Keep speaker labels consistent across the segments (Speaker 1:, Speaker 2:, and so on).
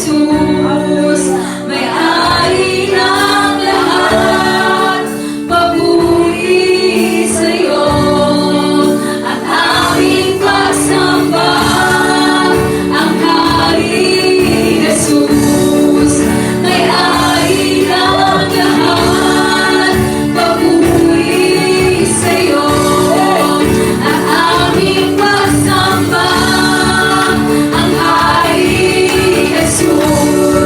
Speaker 1: Jesus, may-ari ng lahat, papuri sa'yo, at aming pagsamba, ang Hari Jesus, may-ari ng lahat, papuri sa'yo, at aming pagsamba, ang Hari Jesus.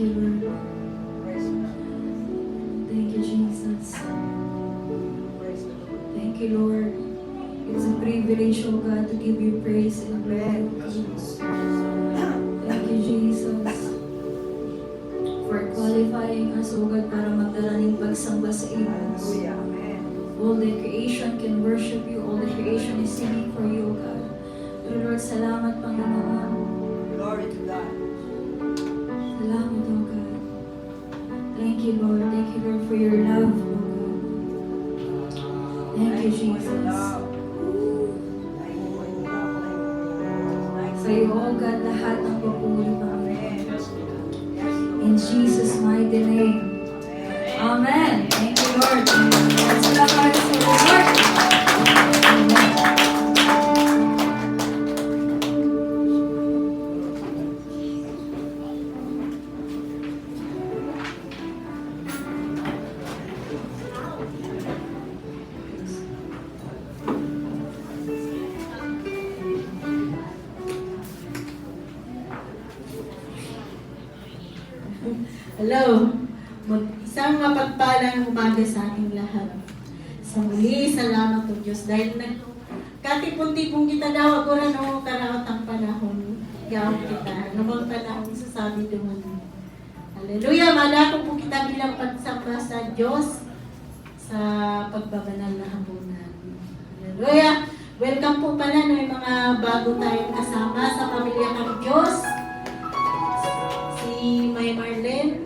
Speaker 1: you, Lord. Thank you, Jesus. Thank you, Lord. It's a privilege, oh God, to give you praise and glory. Thank you, Jesus, for qualifying us, oh God, para magdala ng pagsamba sa iyo. All the creation can worship you. All the creation is singing for you, oh God. Lord, salamat, Panginoon.
Speaker 2: Glory to God.
Speaker 1: Salamat, oh God. Thank you, Lord. Thank you, Lord, for your love, oh God. Thank you, Jesus. Sa iyo, oh God, lahat ng papuri, Panginoon. In Jesus' mighty name. Amen. Thank you, Lord. Let's clap our hands to the Lord. Amen.
Speaker 3: Hello! Isang mapagpalang umaga sa ating lahat. Sa muli, salamat po Diyos dahil katipon-tipong kita daw ako na no, karaot ang panahon. Gawin kita. Namang panahon sasabi naman. Hallelujah! Malako po kita bilang pagsamba sa Diyos sa pagbabanal na hapunan. Hallelujah! Welcome po pala no, yung mga bago tayong kasama sa pamilya ng Diyos. Si May Marlene.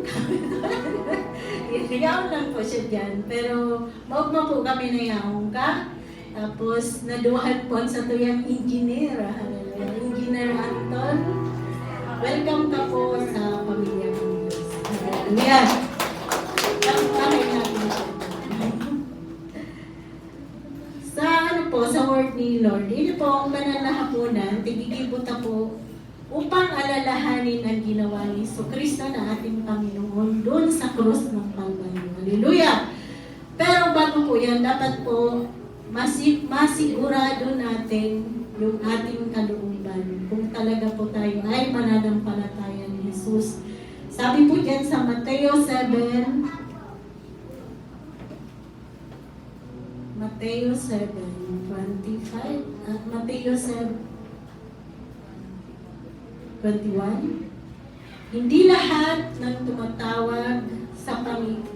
Speaker 3: Yaon lang po siya dyan. Pero maugma po kami na yaong ka. Tapos naduhan po sa tuyang engineer. Engineer Anton. Welcome ka po sa pamilya ng Diyos. Hallelujah. Kamay natin siya. Sa ano po, sa word ni Lord. Ini po ang banal na hapunan. Tigigibuta po upang alalahanin ang ginawa ni Kristo na ating Panginoon doon sa krus ng Kalbaryo. Hallelujah! Pero bago po yan, dapat po masigurado natin yung ating kalooban kung talaga po tayo ay mananampalataya ni Jesus. Sabi po dyan sa Mateo 7:25 at Mateo 7:21, hindi lahat ng tumatawag sa Panginoon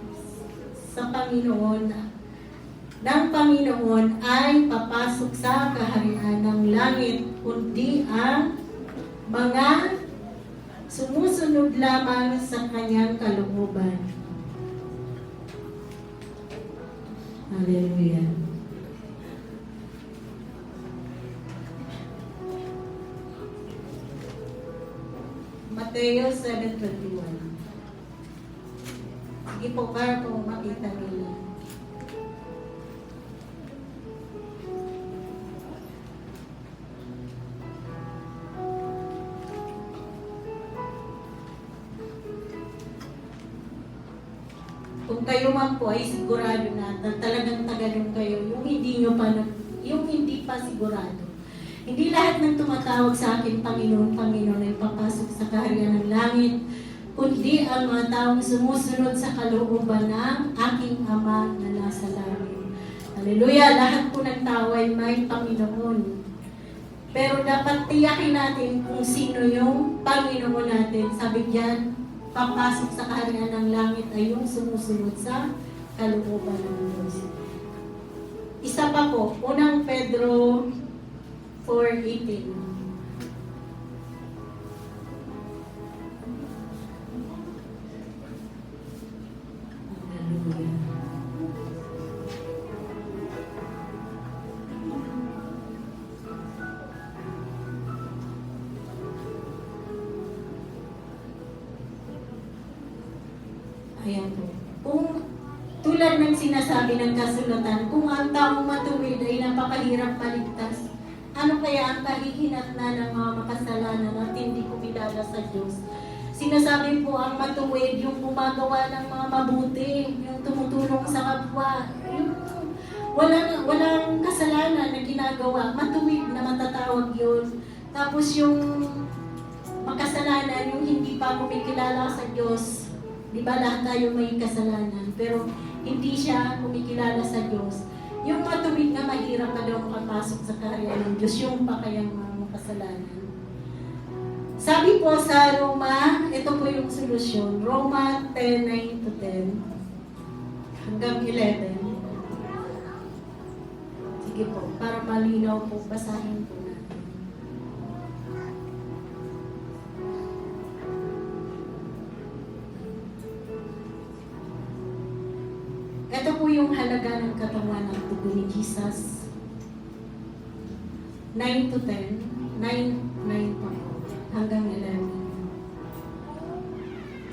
Speaker 3: ng Panginoon ay papasok sa kaharian ng langit, kundi ang mga sumusunod lamang sa kanyang kalooban. Hallelujah. Mateo 7:21. Sige po, para po makita nila. Kung kayo man po ay sigurado na talagang tagalong kayo, yung hindi pa sigurado. Hindi lahat ng tumatawag sa akin, Panginoon, Panginoon, ay papasok sa kaharian ng langit, kundi ang mga taong sumusunod sa kalooban ng aking Ama na nasa langit. Hallelujah! Lahat po ng tao ay may Panginoon. Pero dapat tiyakin natin kung sino yung Panginoon natin. Sabi diyan, papasok sa kaharian ng langit ay yung sumusunod sa kalooban ng Diyos. Isa pa po, unang Pedro 4:18. Hallelujah. Ayan po. Kung tulad ng sinasabi ng kasulatan, kung ang taong matuwid ay napakahirap maligtas, ano kaya ang kahihinatnan ng mga makasalanan at hindi kumilala sa Diyos? Sinasabi po ang matuwid, yung gumagawa ng mga mabuti, yung tumutulong sa kapwa, yung walang kasalanan na ginagawa, matuwid na matatawag yun. Tapos yung makasalanan, yung hindi pa kumikilala sa Diyos. Di ba lahat tayo may kasalanan, pero hindi siya kumikilala sa Diyos. Yung matuwid nga mahirap na daw makapasok sa karya ng Diyos, yung pa kayang mga kasalanan. Sabi po sa Roma, ito po yung solusyon, Roma 10:9-10 hanggang 11. Sige po, para malinaw po, basahin po natin. Ito po yung halaga ng katawan ng dugo ni Jesus. 9-10, 9 pa po, hanggang 11.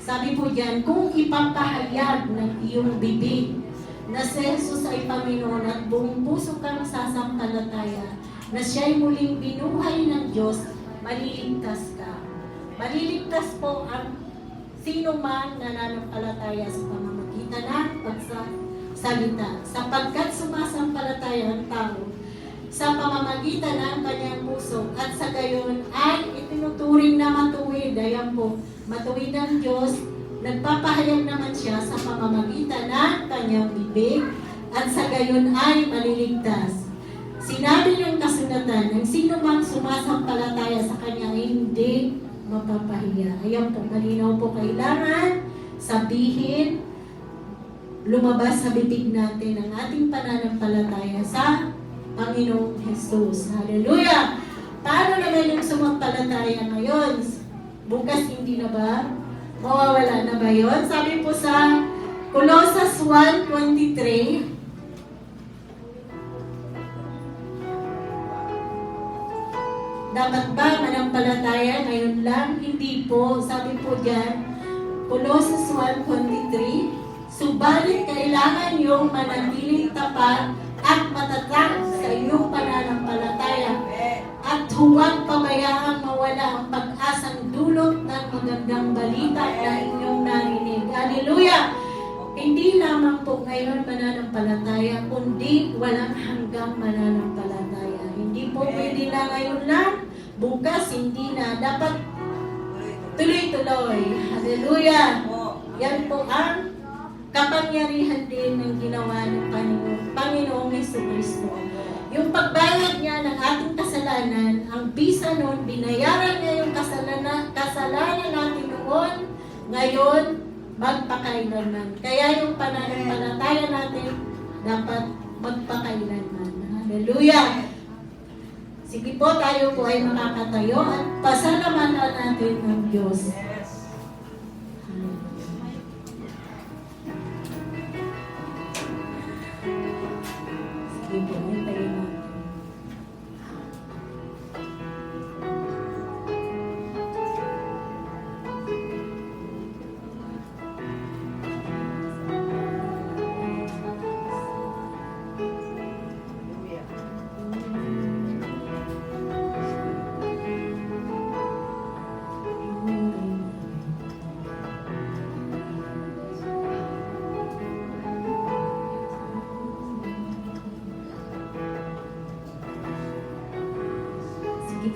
Speaker 3: Sabi po diyan, kung ipapahayag ng iyong bibig na si Jesus ay Panginoon at buong puso kang sasampalataya na siya'y muling binuhay ng Diyos, maliligtas ka. Maliligtas po ang sino man nananampalataya sa pamamagitan ng pagsasalita. Sapagkat sumasampalataya ang tao sa pamamagitan ng kanyang puso at sa gayon ay itinuturing na matuwid. Ayan po, matuwid ang Diyos. Nagpapahayag naman siya sa pamamagitan ng kanyang bibig at sa gayon ay maliligtas. Sinabi ng kasulatan, ng sino mang sumasampalataya sa kanya ay hindi mapapahiya. Ayan po, malinaw po, kailangan sabihin, lumabas sa bibig natin ang ating pananampalataya sa Panginoong Jesus. Hallelujah! Paano naman yung sumampalataya ngayon? Bukas hindi na ba? Mawawala na ba yun? Sabi po sa Colossus 1:23, dapat ba manampalataya ngayon lang? Hindi po. Sabi po dyan, Colossus 1:23, subalit kailangan yung manatiling tapat at matatag sa iyong pananampalataya at huwag pabayaang mawala ang pag-asang dulot ng magandang balita na inyong narinig. Hallelujah! Hindi lamang po ngayon mananampalataya, kundi walang hanggang mananampalataya. Hindi po pwede na ngayon lang, bukas hindi na. Dapat tuloy-tuloy. Hallelujah! Yan po ang kapangyarihan din ng ginawa ng Panginoong Jesucristo. Yung pagbayad niya ng ating kasalanan, ang bisa noon, binayaran niya yung kasalanan natin noon, ngayon, magpakailanman. Kaya yung pananampalataya natin, dapat magpakailanman. Hallelujah! Sige po, tayo po ay makakatayo at pasalamatan natin ang Diyos. Sige po, hintayin natin.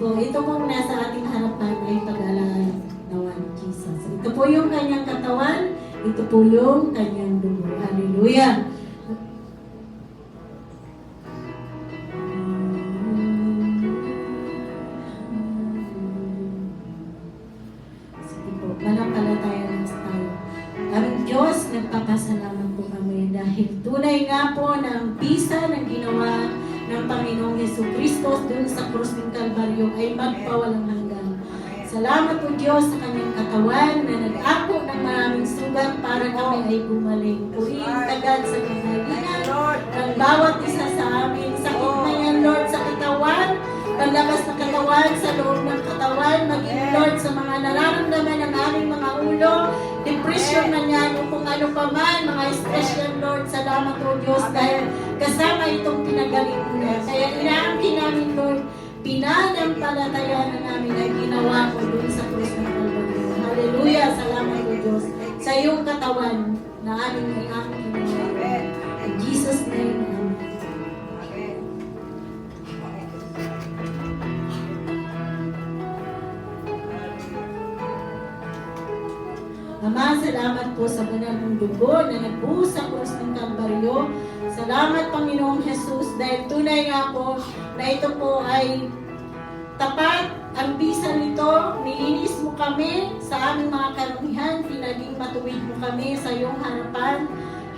Speaker 3: Po, ito pong nasa ating harapan ay pag-alala ni Jesus. Ito po yung kanyang katawan, ito po yung kanyang dugo. Hallelujah! Sige po, manampalataya lang tayo. Ang Diyos, nagpapasalamat po kami dahil tunay nga po na ang bisa ng ginawa ng Panginoong Jesucristo doon sa krus ng Kalbaryo ay magpawalang hanggan. Salamat po Diyos sa kanyang katawan na nag-ako ng maraming sugat para kami ay gumaling. Purihin agad sa kagalingan ng bawat isa sa amin. Sakit na yan, Lord, sa katawan, panlabas na katawan, sa loob ng katawan, maging Lord sa mga nararamdaman ng aming mga ulo, depression man yan, o kung ano pa man, mga stress yan, Lord. Salamat po Diyos dahil kasama itong pinagaling mo na. Kaya inaangkin namin, Lord, pinanampalataya na namin ay ginawa ko doon sa krus ng Kalbaryo. Hallelujah! Salamat po Diyos sa iyong katawan na aming may angkin. In Jesus' name, Amen. Ama, salamat po sa banal mong dugo na nagbuhos sa krus ng Kalbaryo. Salamat, Panginoong Jesus, dahil tunay nga po na ito po ay tapat. Ang bisa nito, nilinis mo kami sa aming mga karumihan, pinaging matuwid mo kami sa iyong harapan.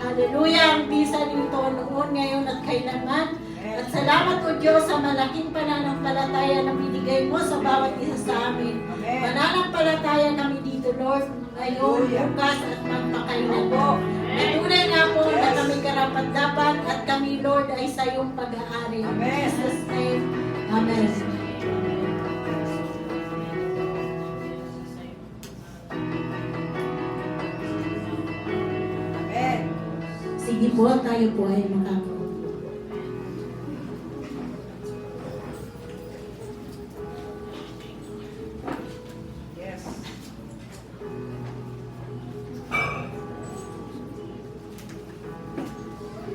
Speaker 3: Hallelujah! Ang bisa nito noon, ngayon at kailanman. At salamat o Diyos sa malaking pananampalataya na binigay mo sa bawat isa sa amin. Pananampalataya kami dito, Lord, ngayon, bukas at magpakailan po. Natunay nga po na kami karapat-dapat at kami, Lord, ay sa iyong pag-aari. In Jesus' name, Amen. Sige po, tayo po ay makakaupo.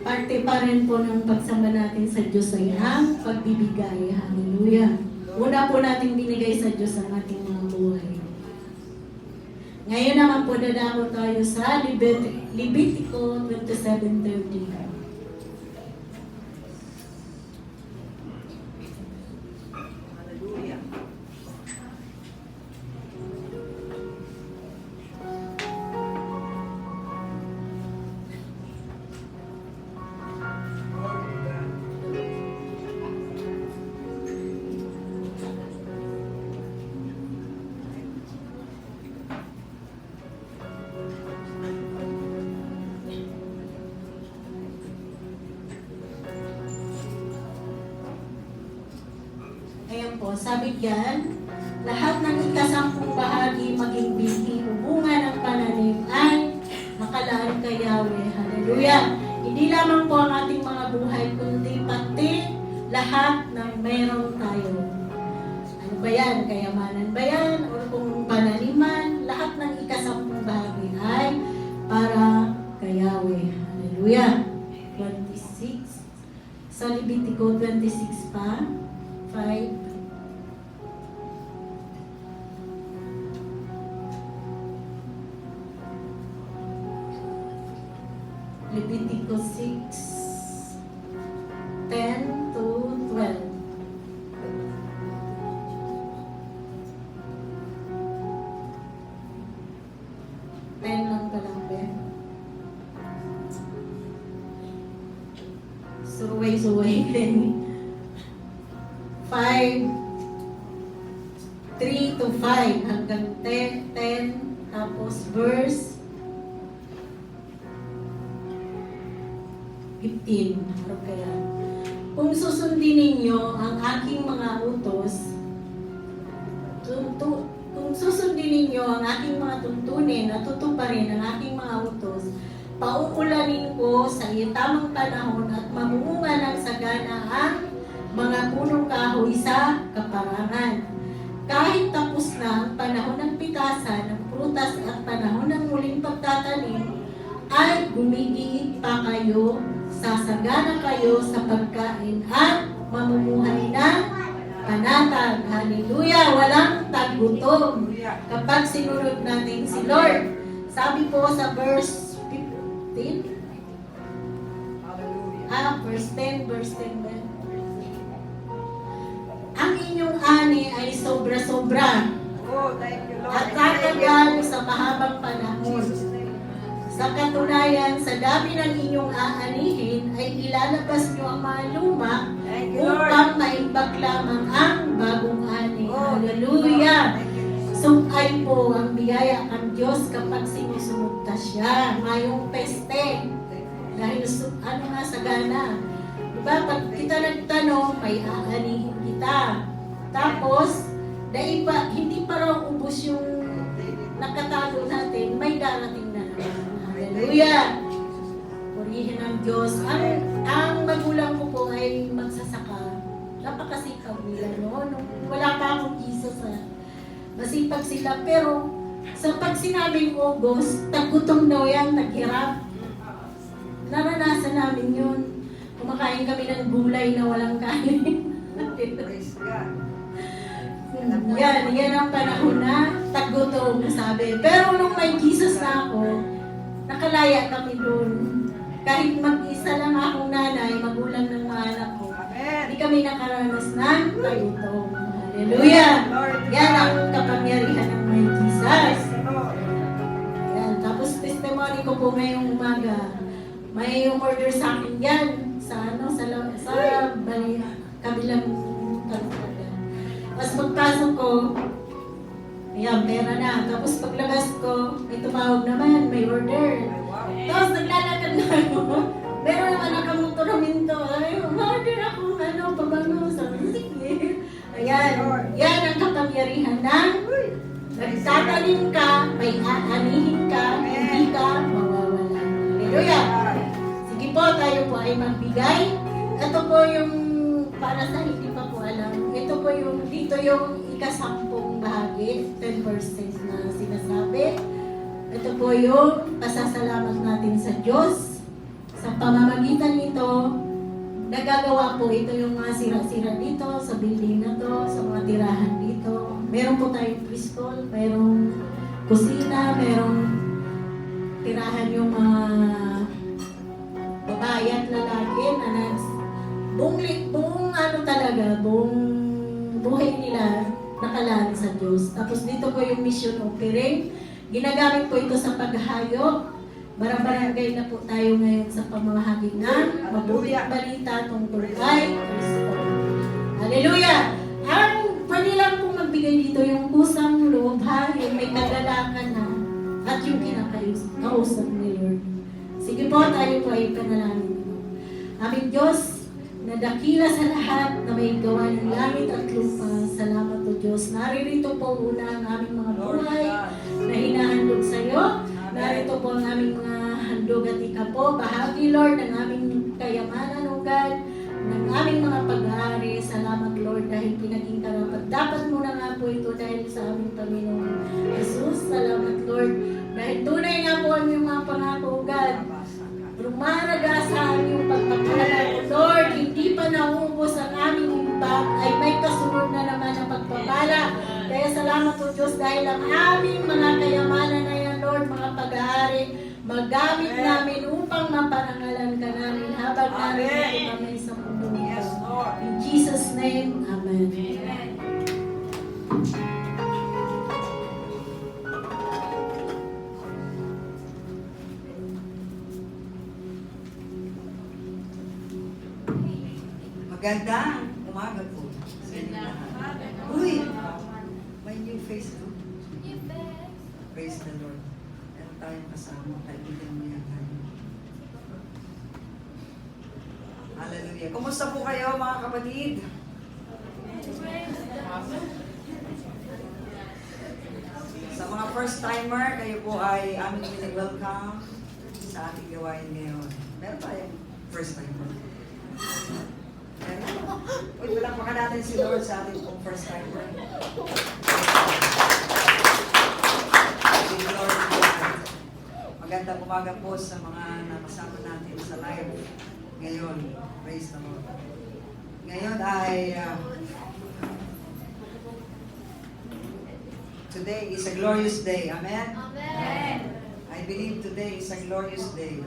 Speaker 3: Parte pa rin po ng pagsamba natin sa Diyos ay ang pagbibigay. Hallelujah. Una po natin binigay sa Diyos ang ating mga buhay. Ngayon naman po dadako tayo sa Levitico 27:30.
Speaker 2: Hallelujah.
Speaker 3: Ayan po, sabi diyan, lahat ng ikasampung bahagi maging binhi o bunga ng pananim ay makalaan kay Yahweh. Hallelujah! Hindi lamang po ang ating mga buhay, kundi pati lahat ng meron tayo. Ano ba yan? Kayamanan ba yan? O kung pananiman, lahat ng ikasampung bahagi ay para kay Yahweh. Hallelujah! 26. Sa Levitico 26 pa. 5. Levitico 6, 10 to 12. Lang pala, Ben. Suway-suway din. 5, 3 to 5 hanggang 10, tapos verse 15. Harap kaya. Kung susundin ninyo ang aking mga utos, kung susundin ninyo ang aking mga tuntunin at tutuparin ang aking mga utos, pauulanin ko sa tamang panahon at mamumunga ng sagana ang mga punong kahoy sa kaparangan. Kahit tapos na ang panahon ng pitasan ng prutas at panahon ng muling pagtatanim, ay gumigiit pa kayo, sasagana kayo sa pagkain at mamumuhay ng panatag. Hallelujah! Walang tagutom kapag sinunod natin si Lord. Sabi po sa verse 15, verse 10 ba? Ang inyong ani ay sobra-sobra at tatagal sa mahabang panahon. Sa katunayan, sa dami ng inyong aanihin ay ilalabas nyo ang mga luma upang maimbag lamang ang bagong ani. Hallelujah! Sungkay po ang biyaya ng Diyos kapag sinusunod siya. Ngayong peste, dahil sagana. Diba, pag kita nagtanong, may aanihin kita. Tapos, hindi pa raw ubos yung nakatago natin, may darating na naman. Hallelujah! Purihin ng Diyos. Ang magulang ko po ay magsasaka. Napakasipag nila, no? Nung wala pa akong Jesus, masipag sila. Pero, sa pag sinabing August, tagutong daw yan, naghirap. Naranasan namin yun. Kumakain kami ng gulay na walang kanin. Yan ang panahon na tagutom, sabi. Pero nung may Jesus na na ako, nakalaya kami doon. Kahit mag-isa lang akong nanay, magulang ng mga anak ko, hindi kami nakaranas ng kayutong. Hallelujah! Yan ang kapangyarihan ng may Jesus. Yan. Tapos testimony ko po ngayong umaga. May umorder sa akin yan sa kabilang kalsada. Tapos pagpasok ko, ayan, pera na. Tapos paglabas ko, may tumawag naman, may order. Tapos naglalakad na ako. Meron naman nakamotoraminto. Ay, order ako, pabango. Sabi, sige. Ayan, yan ang kapangyarihan ng nagtatanim ka, may aanihin ka, hindi ka mawawala. Hallelujah! Sige po, tayo po ay magbigay. Ito po yung, para sa hindi pa po alam, ito po yung, dito yung ika-10 bahagi, 10% na sinasabi. Ito po yung pasasalamat natin sa Diyos. Sa pamamagitan nito, nagagawa po ito yung mga sira-sira dito, sa building na to, sa mga tirahan dito. Meron po tayong preschool, merong kusina, merong tirahan yung mga babae at lalaki na buong buhay nila nakalaan sa Diyos. Tapos dito po yung mission offering. Ginagamit po ito sa paghahayo. Barang-barangay na po tayo ngayon sa pamamahagi ng mabuting balita tungkol kay Kristo. Hallelujah! Ang pwede lang pong magbigay dito yung kusang loob, yung may kagalakan na at yung kinakausap ni Lord. Sige po, tayo po ay panalangin mo. Aming Diyos, na dakila sa lahat na may gawa ng langit at lupa. Salamat o Diyos. Naririto po una ang aming mga buhay na hinahandog sa iyo. Narito po ang aming mga handog at ikapo. Bahagi, Lord, ng aming kayamanan, O God, ng aming mga pag-aari. Salamat, Lord, dahil pinaging karapat. Dapat mo na nga po ito dahil sa aming Panginoon Jesus. Salamat, Lord, dahil tunay nga po ang iyong mga pangako, O God. Rumaraga sa aming pagpapala, O Lord, hindi pa naubos ang aming imbag, ay may kasunod na naman ang pagpapala. Kaya salamat, O Diyos, dahil ang aming mga kayamanan na yan, Lord, mga pag-aari, magamit namin upang maparangalan ka namin habang namin kami sa mundo nito. In Jesus' name, Amen.
Speaker 2: Magandang umaga po. Uy! May new face to. Praise the Lord. Meron tayong kasama. Kaibigan mo yan. Hallelujah. Kumusta po kayo mga kapatid? Sa mga first timer, kayo po ay aming welcome sa ating gawain ngayon. Meron tayong first timer. Uy, walang maka natin si Lord sa ating pong first timer. Magandang umaga po sa mga nakasama natin sa live ngayon. Praise the Lord. Ngayon ay today is a glorious day. Amen?
Speaker 1: Amen.
Speaker 2: I believe today is a glorious day.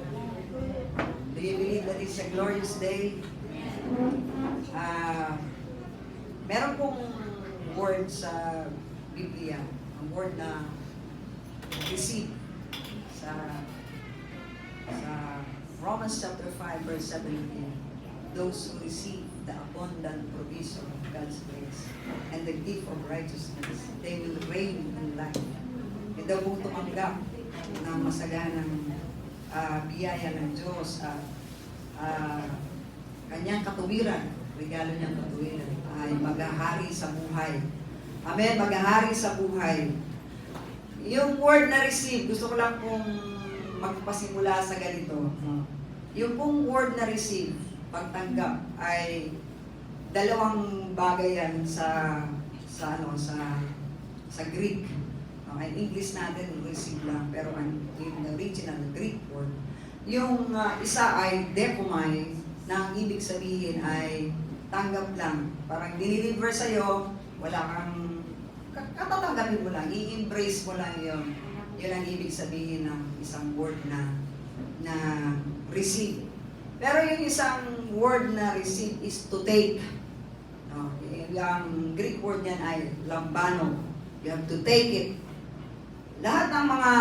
Speaker 2: Do you believe that it's a glorious day? Meron pong word sa Biblia, ang word na receive sa Romans chapter 5 verse 17. Those who receive the abundant provision of God's grace and the gift of righteousness, they will reign in life. Ito daw pong tumanggap ng masaganang biyaya ng Diyos at kanyang katuwiran, regalo niyang katuwiran, ay maghahari sa buhay. Amen, maghahari sa buhay. Yung word na receive, gusto ko lang pong magpasimula sa ganito. No? Yung pong word na receive, pagtanggap, ay dalawang bagay yan sa Greek. Okay, English natin, receive lang, pero yung original Greek word, yung isa ay dekomai, na ang ibig sabihin ay tanggap lang. Parang diniliver sa'yo, wala kang, katatanggapin mo lang, i-embrace mo lang Yun ang ibig sabihin ng isang word na receive. Pero yung isang word na receive is to take. No? Yung Greek word niyan ay lambano. You have to take it. Lahat ng mga,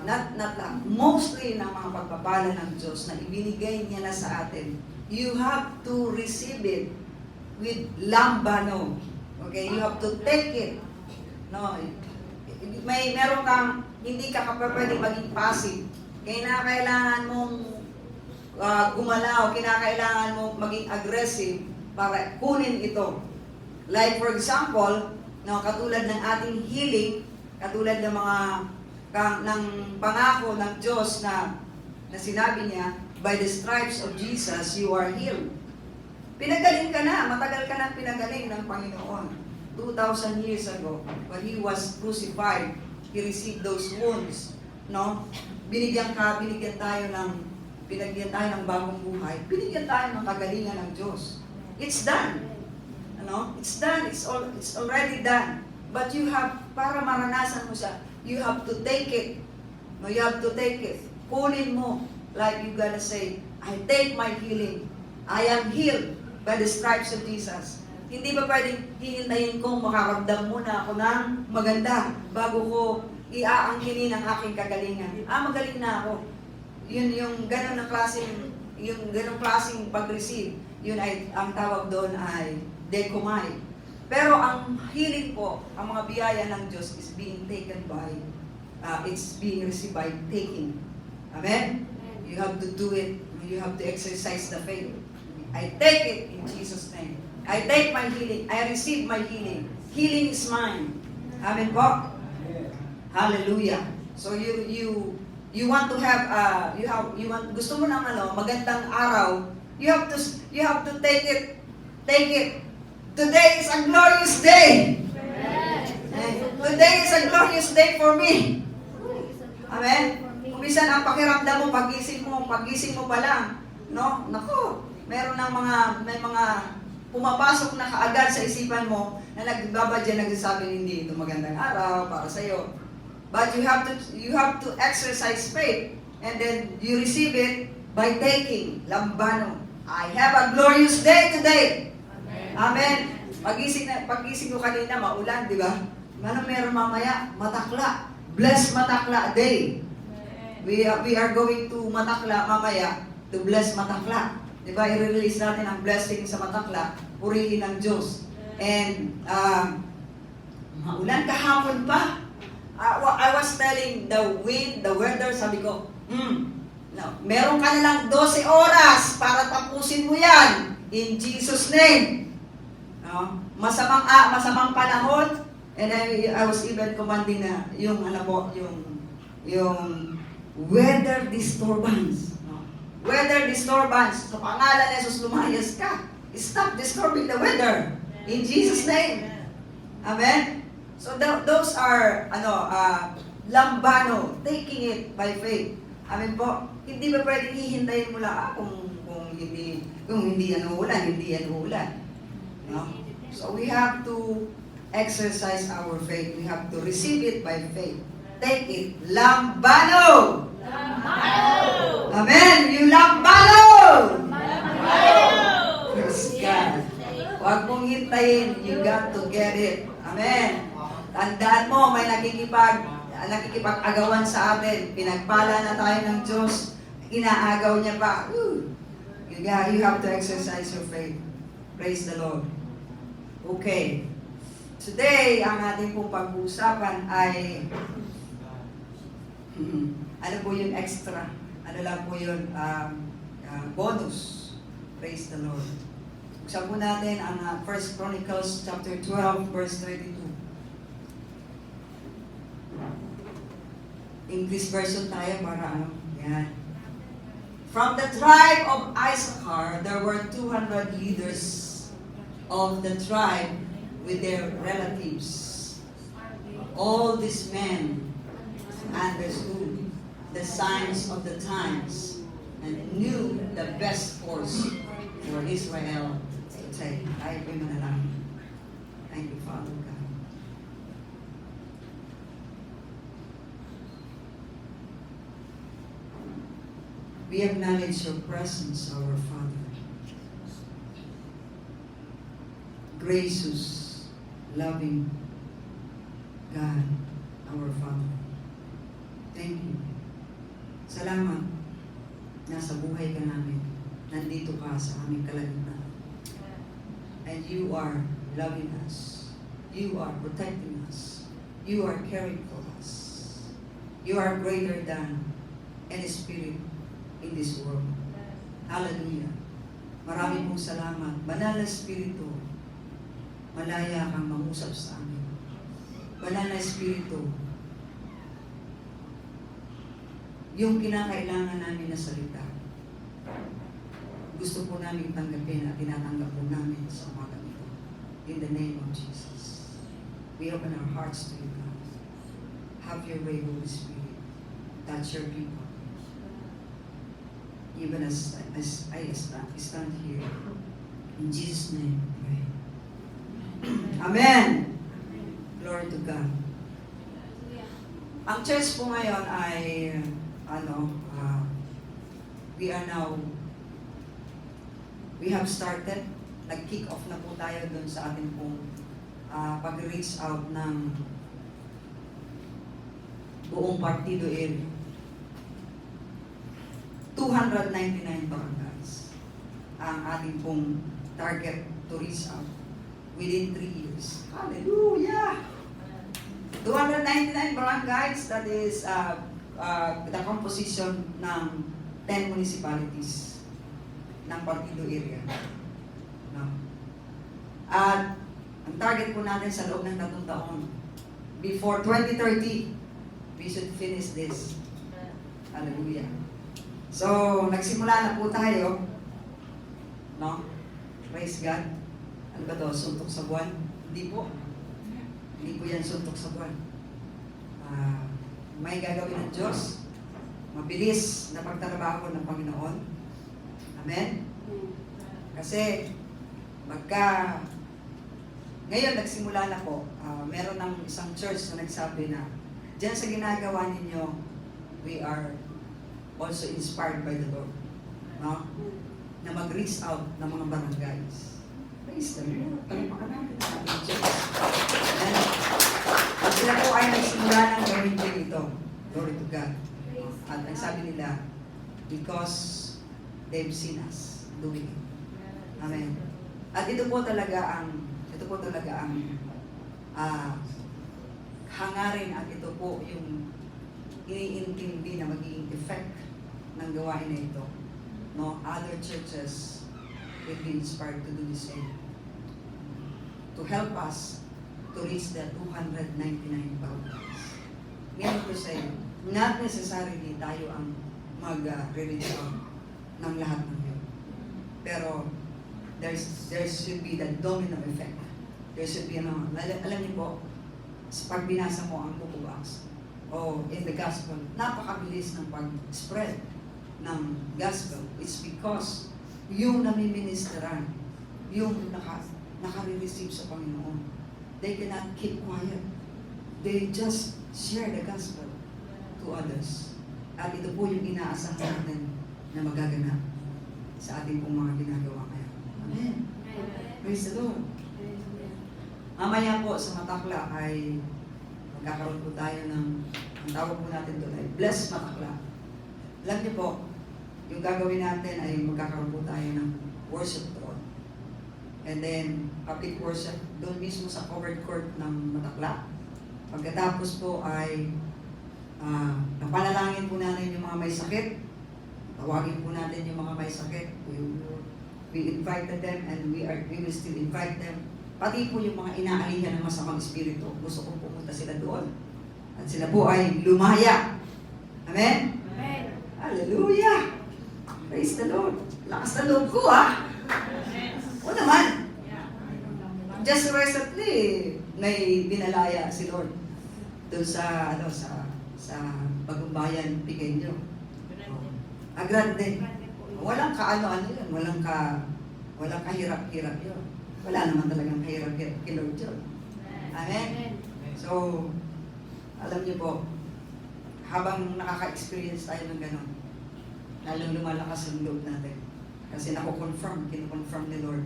Speaker 2: not lahat, mostly ng mga pagpapala ng Diyos na ibinigay niya na sa atin, you have to receive it with lambano. Okay? You have to take it. No? Meron kang, hindi ka pwede maging passive. Kailangan mong gumalaw, kinakailangan mong maging aggressive para kunin ito. Like for example, no, katulad ng ating healing, katulad ng mga ng pangako ng Diyos na sinabi niya, by the stripes of Jesus, you are healed. Pinagaling ka na, matagal ka na pinagaling ng Panginoon. 2,000 years ago, when He was crucified, He received those wounds. No? Binigyan tayo ng bagong buhay. Binigyan tayo ng kagalingan ng Diyos. It's done. Ano? It's done. It's already done. But you have, para maranasan mo siya, you have to take it. No, you have to take it. Kunin mo. Like you gotta say, I take my healing. I am healed by the stripes of Jesus. Hindi ba pwedeng hihintayin kong makaramdam muna ako ng maganda bago ko iaangkinin ang aking kagalingan? Magaling na ako. Yun yung ganong klaseng pag-receive. Yun ay, ang tawag doon ay dekumay. Pero ang healing po, ang mga biyaya ng Diyos is being taken by, it's being received by taking. Amen? You have to do it. You have to exercise the faith. I take it in Jesus' name. I take my healing. I receive my healing. Healing is mine. Amen po? Hallelujah. So you want to have gusto mo ng magandang araw, you have to take it. Take it. Today is a glorious day. Today is a glorious day for me. Amen. Minsan ang pakiramdam mo pagising mo pa lang, no? Nako, may mga pumapasok na kaagad sa isipan mo na nagbabadya, nagsasabi, hindi ito magandang araw para sa iyo. But you have to exercise faith, and then you receive it by taking lambano. I have a glorious day today. Amen. Pagising ko kanina, maulan, di ba? Ano meron mamaya? Matakla. Bless Matakla Day. We are going to Matakla mamaya to bless Matakla. Di ba? I-release natin ang blessing sa Matakla. Purihin ng Diyos. And maulan kahapon pa. I was telling the wind, the weather, sabi ko, no, meron ka na lang 12 oras para tapusin mo yan. In Jesus' name. No? Masamang panahon. And I was even commanding na yung weather disturbance. No? Weather disturbance. Sa pangalan ni Jesus, lumayas ka. Stop disturbing the weather. In Jesus' name. Amen? So those are, lambano, taking it by faith. Amen po? Hindi ba pwedeng hihintayin mo lang kung hindi yan ulan. No? So we have to exercise our faith. We have to receive it by faith. Take it. Lambano! Lambano! Amen! You lambano! Lambano! Praise God. Huwag mong hintayin. You got to get it. Amen. Tandaan mo, may nakikipag-agawan sa atin. Pinagpala na tayo ng Diyos. Inaagaw niya pa. You have to exercise your faith. Praise the Lord. Okay. Today, ang ating pong pag-uusapan ay ano po yung extra? Ano lang po yun? Bonus. Praise the Lord. Buksan po natin ang 1 Chronicles chapter 12, verse 32. English version tayo para yan. From the tribe of Issachar, there were 200 leaders of the tribe with their relatives. All these men understood the signs of the times and knew the best course for Israel to take. Tayo po'y manalangin. Thank you, Father God. We acknowledge your presence, our Father. Gracious, loving God, our Father. Thank you. Salamat. Nasa buhay ka namin. Nandito ka sa aming kalagitnaan. And you are loving us. You are protecting us. You are caring for us. You are greater than any spirit in this world. Hallelujah. Marami pong salamat. Banal na Espiritu, malaya kang mangusap sa amin. Banal na Espiritu, yung kinakailangan namin na salita, gusto po namin tanggapin at tinatanggap po namin sa umaga ito. In the name of Jesus. We open our hearts to you, God. Have your way, Holy Spirit. Touch your people. Even as I stand here. In Jesus' name, we pray. Amen. Glory to God. Ang church po ngayon ay, we have started, nag-kick off na po tayo dun sa ating pong pag-reach out ng buong partido area. 299 barangays ang ating pong target to reach out within 3 years. Hallelujah! 299 barangays, that is the composition ng 10 municipalities ng partido area. No? At ang target po natin sa loob ng 3 taon, before 2030, we should finish this. Hallelujah. So, nagsimula na po tayo. No? Praise God. Ano ba ito? Suntok sa buwan? Hindi po. Hindi po yan suntok sa buwan. May gagawin ng Diyos. Mabilis na pagtatrabaho ng Panginoon. Amen? Kasi, ngayon nagsimula na po, meron ng isang church na nagsabi na, diyan sa ginagawa ninyo, we are also inspired by the Lord. No? Na mag-reach out ng mga barangays. Praise the Lord. Palipakan natin ang ating church. Amen? At sila po ay nagsimula ng gawin din ito. Glory to God. At nagsabi nila, because they've seen us doing it. Amen. At ito po talaga ang hangarin at ito po yung iniintindi na magiging effect ng gawain na ito. No, other churches will be inspired to do the same. To help us to reach the 299 barangays. Ngayon ko say, not necessarily tayo ang mag-reach out ng lahat ng yun. Pero there should be the domino effect. There should be, alam niyo po, pag binasa mo ang Book of Acts, in the gospel, napakabilis ng pag-spread ng gospel. It's because yung namiministeran, yung naka-receive sa Panginoon, they cannot keep quiet. They just share the gospel to others. At ito po yung inaasahan natin na magaganap sa ating pong mga ginagawa ngayon. Amen. Praise the Lord. Mamaya po sa Matakla ay magkakaroon po tayo ng, ang tawag po natin doon ay Bless Matakla. Alam niyo po, yung gagawin natin ay magkakaroon po tayo ng worship doon. And then, public worship doon mismo sa covered court ng Matakla. Pagkatapos po ay napanalangin po natin yung mga may sakit. Tawagin po natin yung mga may sakit. We invited them and we will still invite them. Pati po yung mga inaalihan ng masamang espiritu. Gusto kong pumunta sila doon. At sila po ay lumaya. Amen?
Speaker 3: Amen.
Speaker 2: Hallelujah! Praise the Lord. Lakas na loob ko, ha? O naman. Just recently, may binalaya si Lord doon sa Bagong Bayan, Pequeño. Agrande. Walang kaano-ano yun. Walang kahirap-hirap yun. Wala naman talagang kahirap-hirap kay Lord yun. Amen? So, alam niyo po, habang nakaka-experience tayo ng gano'n, lalong lumalakas ang loob natin. Kasi kino-confirm ni Lord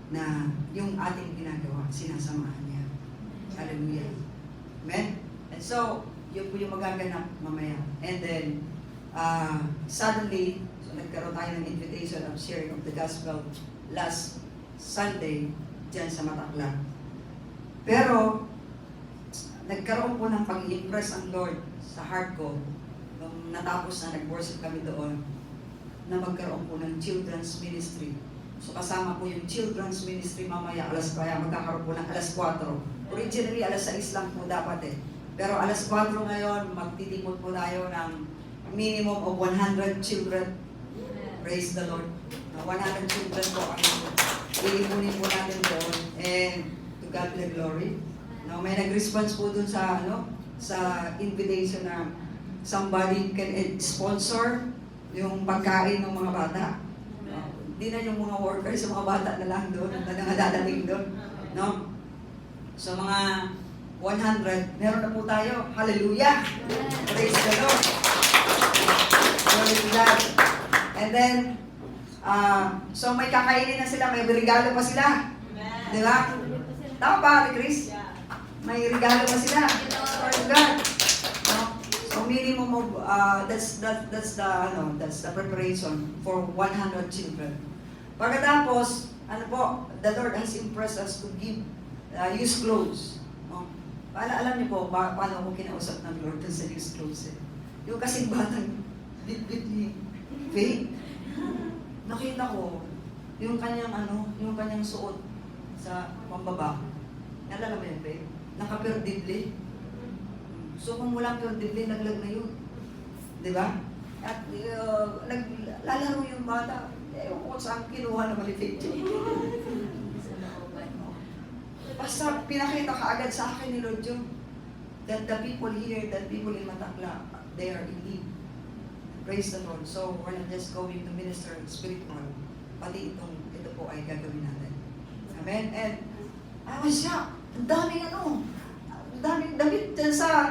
Speaker 2: na yung ating ginagawa, sinasamahan niya. Hallelujah. Amen? And so, yun po yung magaganap mamaya. And then, suddenly, so nagkaroon tayo ng invitation of sharing of the gospel last Sunday dyan sa Matakla. Pero, nagkaroon po ng pag-i-impress ang Lord sa heart ko nung natapos na nag-worship kami doon na magkaroon po ng children's ministry. So kasama po yung children's ministry mamaya magkakaroon po ng alas 4. Originally, alas 6 lang po dapat eh. Pero alas 4 ngayon, magtitipot po tayo ng minimum of 100 children. Praise the Lord. 100 children po ang ilipunin po natin doon. And to God be the glory. Now, may nag-response po dun sa invitation na somebody can sponsor yung pagkain ng mga bata. Hindi na yung mga workers, yung mga bata na lang doon, na dadating doon. No? So mga 100, meron na po tayo. Hallelujah! Praise the Lord! Glory to God. And then, so may kakainin na sila, may regalo pa sila. Di ba? Tama ba, Chris? May regalo pa sila. Glory to God. No? So minimum of, that's the preparation for 100 children. Pagkatapos, the Lord has impressed us to give used clothes. No? Alam niyo po, paano ako kinausap ng Lord sa used clothes eh. Yung kasing batang bit-bit ni Faith, nakita ko, yung kanyang suot sa pambaba. Nalala mo yun, Faith? Naka-perdibli. So kung walang perdibli, naglag na yun. Di ba? At naglalaro yung bata. Ewan ko saan kinuha na malipit yun. Basta pinakita kaagad sa akin ni Lord yun. That the people here, that people in Matakla, they are in need. Praise the Lord. So we're not just going to minister spiritual. Pati ito po ay gagawin natin. Amen? And I was shocked. Ang daming damit dyan sa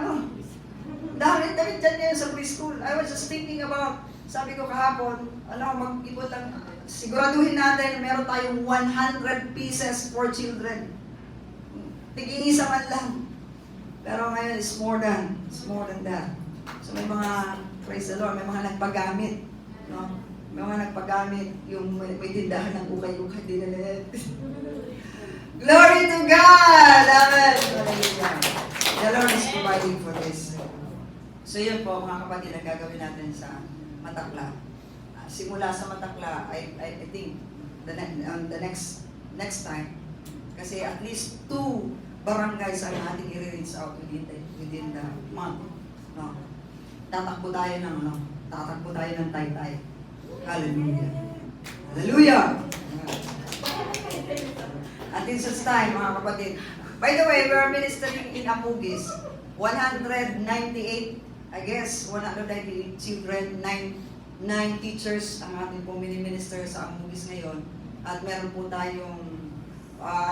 Speaker 2: daming damit dyan ngayon sa preschool. I was just thinking about, sabi ko kahapon, mag-ipon lang, siguraduhin natin, meron tayong 100 pieces for children. Tig-iisa man lang. Pero ngayon, it's more than that. So may mga, praise the Lord, may mga nagpagamit. No? May mga nagpagamit, yung may tindahan ng ukay-ukay dinalit. Glory to God! Amen! The Lord is providing for this. So yun po, mga kapatid, ang gagawin natin sa Matakla. Simula sa Matakla, I think, the next time, kasi at least 2 barangays ang ating i-reach out within the month. No? Tatakbo tayo ng Taytay. Hallelujah! Hallelujah! At in such time, mga kapatid, by the way, we are ministering in Amugis. 198, I guess, 198 children, 9 teachers ang ating pong mini-minister sa Amugis ngayon. At meron po tayong,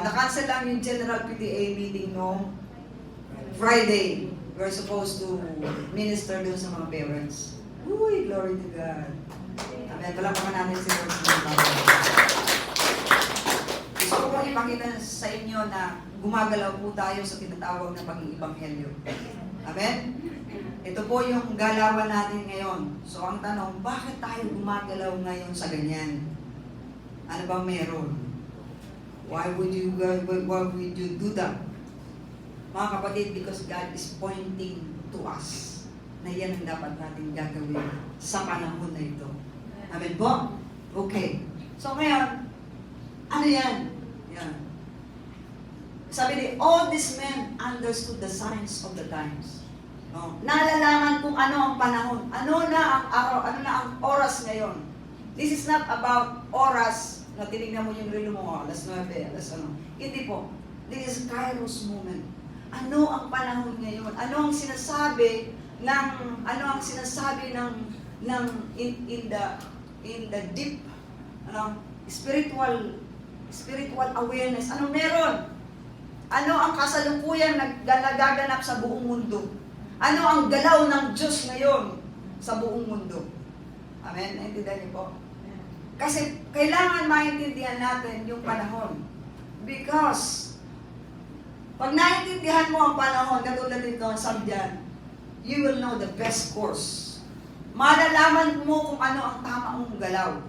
Speaker 2: na-cancel lang yung General PTA meeting noong Friday. We're supposed to minister doon sa mga parents. Uy, glory to God. Amen. Palakpakan natin si Lord sa mga gusto ko ipakita sa inyo na gumagalaw po tayo sa tinatawag na pag-iibanghelyo. Amen? Ito po yung galawan natin ngayon. So ang tanong, bakit tayo gumagalaw ngayon sa ganyan? Ano ba meron? Why would you do that? Mga kapatid, because God is pointing to us na yan ang dapat natin gagawin sa panahon na ito. Amen po? Okay. So ngayon, ano yan? Yan. Sabi ni, all these men understood the signs of the times. No? Nalalaman kung ano ang panahon. Ano na ang araw, ano na ang oras ngayon. This is not about oras na tinignan mo yung relo mo, alas 9, alas ano. Hindi po. This is Kairos moment. Ano ang panahon ngayon? Ano ang sinasabi ng in the deep spiritual awareness. Ano meron? Ano ang kasalukuyang nagaganap sa buong mundo? Ano ang galaw ng Diyos ngayon sa buong mundo? Amen? Naintindihan niyo po? Kasi kailangan maintindihan natin yung panahon. Because, pag naintindihan mo ang panahon, katulad nito, sabi dyan, you will know the best course. Malalaman mo kung ano ang tamang galaw.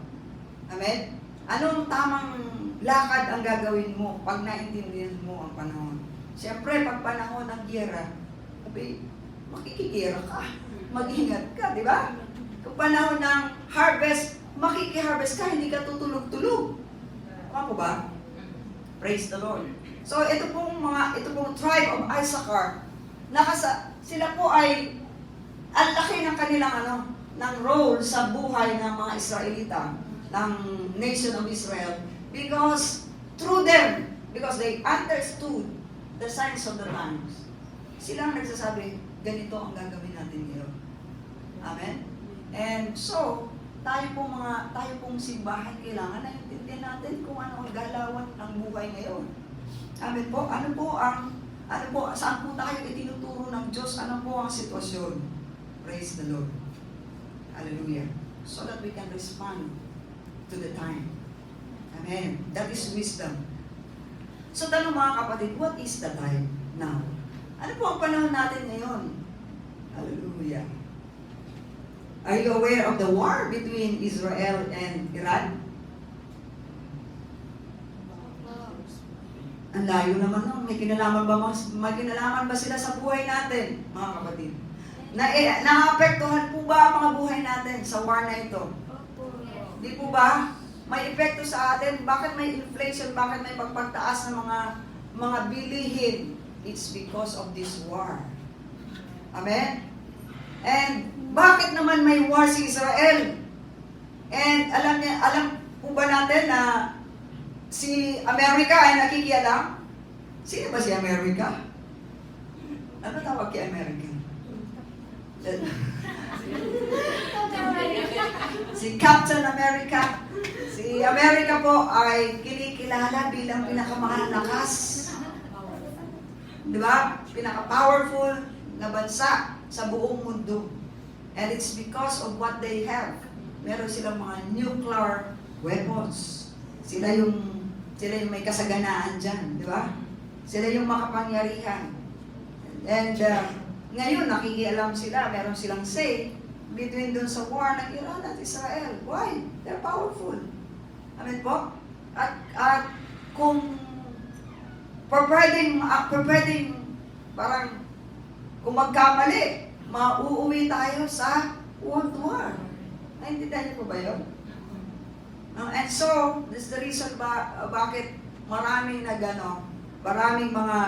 Speaker 2: Amen? Anong tamang lakad ang gagawin mo pag naintindihan mo ang panahon. Siyempre, pag panahon ng giyera, makikigera ka. Mag-ingat ka, di ba? Kung panahon ng harvest, makikiharvest ka, hindi ka tutulog-tulog. Tama po ba? Praise the Lord. So, ito pong tribe of Issachar, sila po ay, ang laki ng kanilang ng role sa buhay ng mga Israelita, ng nation of Israel, because through them, because they understood the signs of the times, sila ang nagsasabi, ganito ang gagawin natin ngayon. Amen? And so, tayo pong simbahan, kailangan na intindihan natin kung ano ang galawan ng buhay ngayon. Amen po? Saan po tayo itinuturo ng Diyos? Ano po ang sitwasyon? Praise the Lord. Hallelujah. So that we can respond to the time. Amen. That is wisdom. So tanong mga kapatid, what is the time now? Ano po ang panahon natin ngayon? Hallelujah. Are you aware of the war between Israel and Iran? Ang layo naman nun. May kinalaman ba sila sa buhay natin, mga kapatid? Naapektuhan po ba ang mga buhay natin sa war na ito? Di po ba? May epekto sa atin. Bakit may inflation? Bakit may pagpagtaas ng mga bilihin? It's because of this war. Amen? And bakit naman may war si Israel? And alam po ba natin na si Amerika ay nakikialam? Sino ba si Amerika? Ano tawag kay Amerika? Si Captain America. Si Amerika po ay kinikilala bilang pinakamalakas. Di ba? Pinaka-powerful na bansa sa buong mundo. And it's because of what they have. Meron silang mga nuclear weapons. Sila yung may kasaganaan dyan, di ba? Sila yung makapangyarihan. And ngayon, nakikialam sila, meron silang say between dun sa war ng Iran at Israel. Why? They're powerful. Amen po? At kung pwedeng parang kung magkamali, mauuwi tayo sa world war. Naintindihan niyo po ba yun? And so, this is the reason bakit maraming mga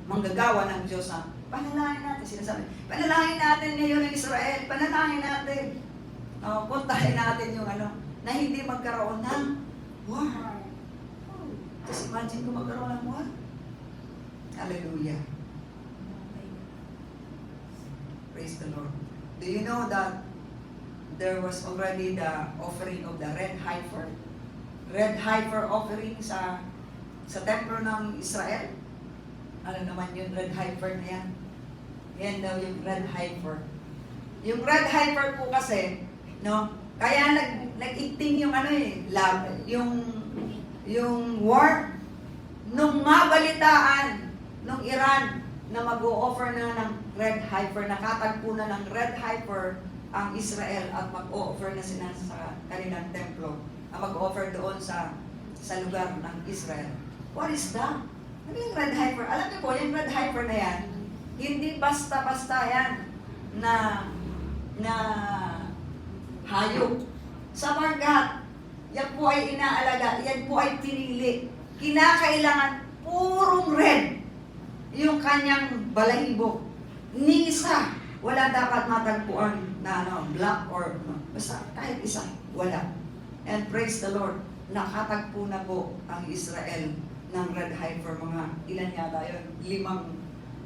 Speaker 2: manggagawa ng Diyos panalangin natin, sinasabi, panalangin natin ngayon ng Israel, panalangin natin. Puntahin natin yung na hindi magkaroon ng war. Just imagine kung magkaroon ng war. Hallelujah. Praise the Lord. Do you know that there was already the offering of the red heifer? Red heifer offering sa templo ng Israel? Ano naman yung red heifer na yan? Yan daw yung red heifer. Yung red heifer po kasi, kaya nag-igting yung war, nung mabalitaan nung Iran na mag-o-offer na ng red heifer, nakatagpo na ng red heifer ang Israel at mag-o-offer na sila sa kanilang templo, mag-o-offer doon sa lugar ng Israel. What is that? Ano yung red heifer? Alam niyo po, yung red heifer na yan, hindi basta-basta yan na hayop. Sapagkat, yan po ay inaalaga, yan po ay pinili. Kinakailangan purong red yung kanyang balahibo. Ni isa, wala dapat matagpuan na black or basta kahit isa, wala. And praise the Lord, nakatagpo na po ang Israel ng red heifer, mga ilan yata yun,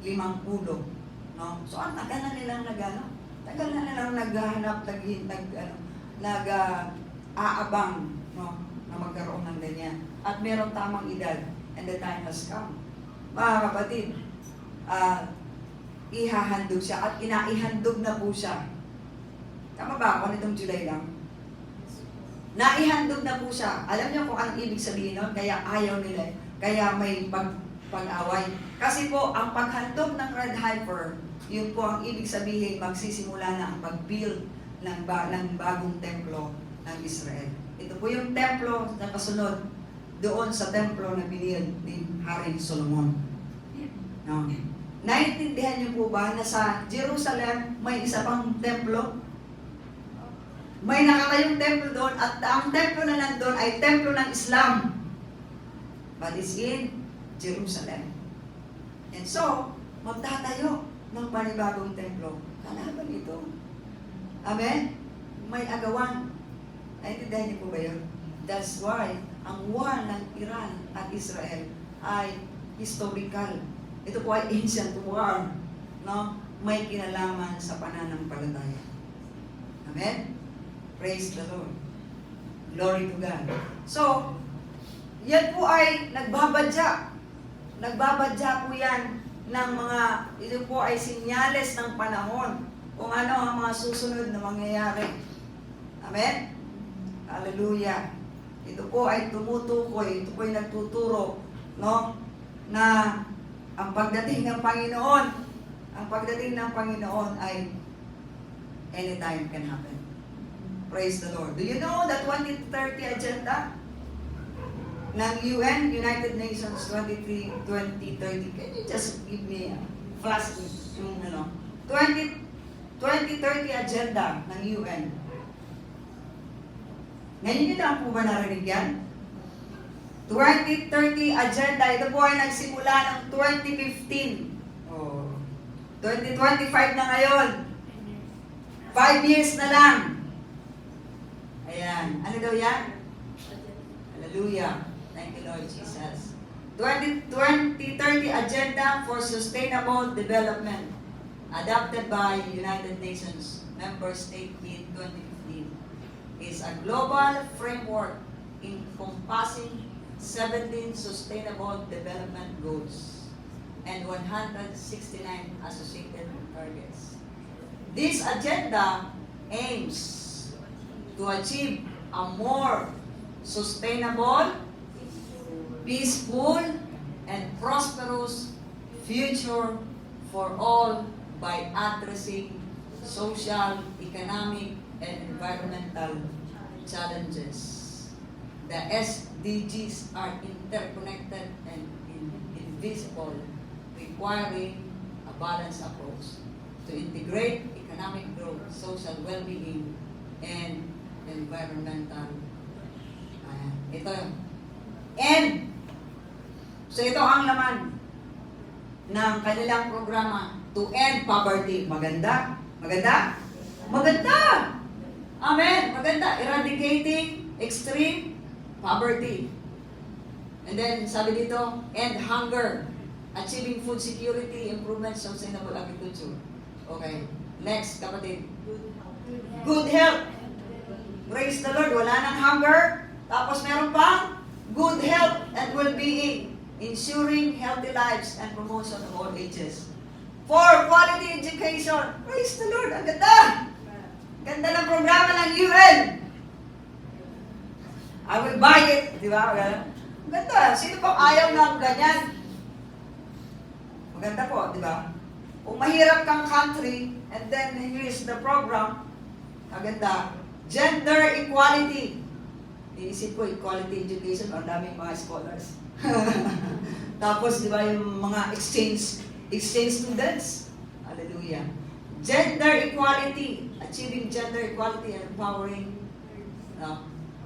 Speaker 2: limang ulo. So ang tagal na nilang tagal na nilang naghahanap, nag-aabang na magkaroon ng ganyan. At meron tamang edad, and the time has come. Mga kapatid, ihahandog siya at inaihandog na po siya. Tama ba ako nitong July lang? Naihandog na po siya. Alam niyo kung anong ibig sabihin nun? Kaya ayaw nila. Kaya may pag-away. Kasi po, ang paghandog ng red heifer, yun po ang ibig sabihin, magsisimula na ang pag-build ng bagong templo ng Israel. Ito po yung templo na kasunod doon sa templo na binild ni Haring Solomon. No? Naintindihan niyo po ba na sa Jerusalem may isa pang templo? May nakatayong templo doon at ang templo na nandun ay templo ng Islam. But it's in Jerusalem. And so, magtatayo ng panibagong templo. Kalaban ito. Amen? May agawan. Naintindihan niyo po ba yun? That's why ang war ng Iran at Israel ay historical. Ito po ay ancient war. No? May kinalaman sa pananampalataya. Amen? Praise the Lord. Glory to God. So, yan po ay nagbabadya. Nagbabadya po yan ng mga, ito po ay sinyales ng panahon kung ano ang mga susunod na mangyayari. Amen? Hallelujah. Ito po ay tumutukoy, ito po ay nagtuturo, no? Na ang pagdating ng Panginoon ay anytime can happen. Praise the Lord. Do you know the 2030 agenda ng UN, United Nations 2030? Can you just give me a flash yung 2030 agenda ng UN? Ngayon nyo lang po ba narinig yan? 2030 agenda, ito po ay nagsimula ng 2015. Oh, 2025 na ngayon. 5 years na lang. Ayan. Ano daw yan? Hallelujah. Thank you, Lord Jesus. 2030 Agenda for Sustainable Development, adopted by United Nations Member State in 2015, is a global framework encompassing 17 Sustainable Development Goals and 169 associated targets. This agenda aims to achieve a more sustainable, peaceful, and prosperous future for all by addressing social, economic, and environmental challenges. The SDGs are interconnected and indivisible, requiring a balanced approach to integrate economic growth, social well-being, and environmental. Ito yun. And, so ito ang laman ng kanilang programa to end poverty. Maganda? Maganda? Maganda! Amen! Maganda. Eradicating extreme poverty. And then, sabi dito, end hunger. Achieving food security, improvement, sustainable agriculture. Okay. Next, kapatid. Good health. Praise the Lord. Wala nang hunger. Tapos meron pang good health and well-being. Ensuring healthy lives and promotion of all ages. For quality education. Praise the Lord. Ang ganda. Ganda ng programa ng UN. I will buy it. Di ba? Ang ganda. Sino pang ayaw ng ganyan? Maganda po, di ba? Kung mahirap kang country, and then here's the program, maganda. Gender equality. Iisip ko, equality education, ang daming mga scholars. Tapos, di ba, yung mga exchange students. Hallelujah. Gender equality. Achieving gender equality and empowering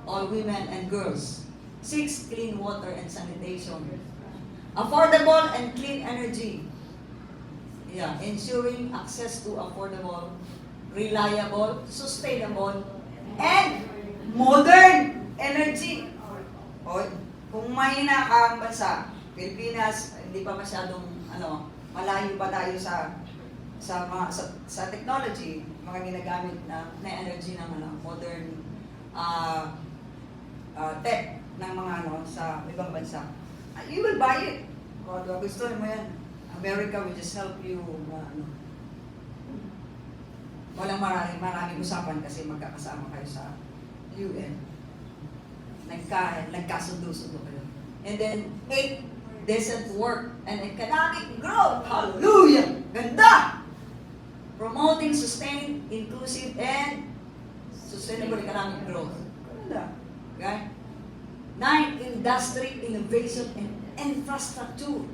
Speaker 2: all women and girls. 6, clean water and sanitation. Affordable and clean energy. Yeah, ensuring access to affordable, reliable, sustainable, and modern energy. O, kung mahina ang bansa, Pilipinas, hindi pa masyadong malayo pa tayo sa technology, mga ginagamit na energy ng modern tech ng mga sa ibang bansa. You will buy it. Kung gusto mo yan, America will just help you Walang maraming usapan kasi magkakasama kayo sa UN. Nagkasundo-sundo kayo. And then, 8, decent work and economic growth. Hallelujah! Ganda! Promoting sustained, inclusive, and sustainable economic growth. Ganda. Okay? 9, industry, innovation, and infrastructure.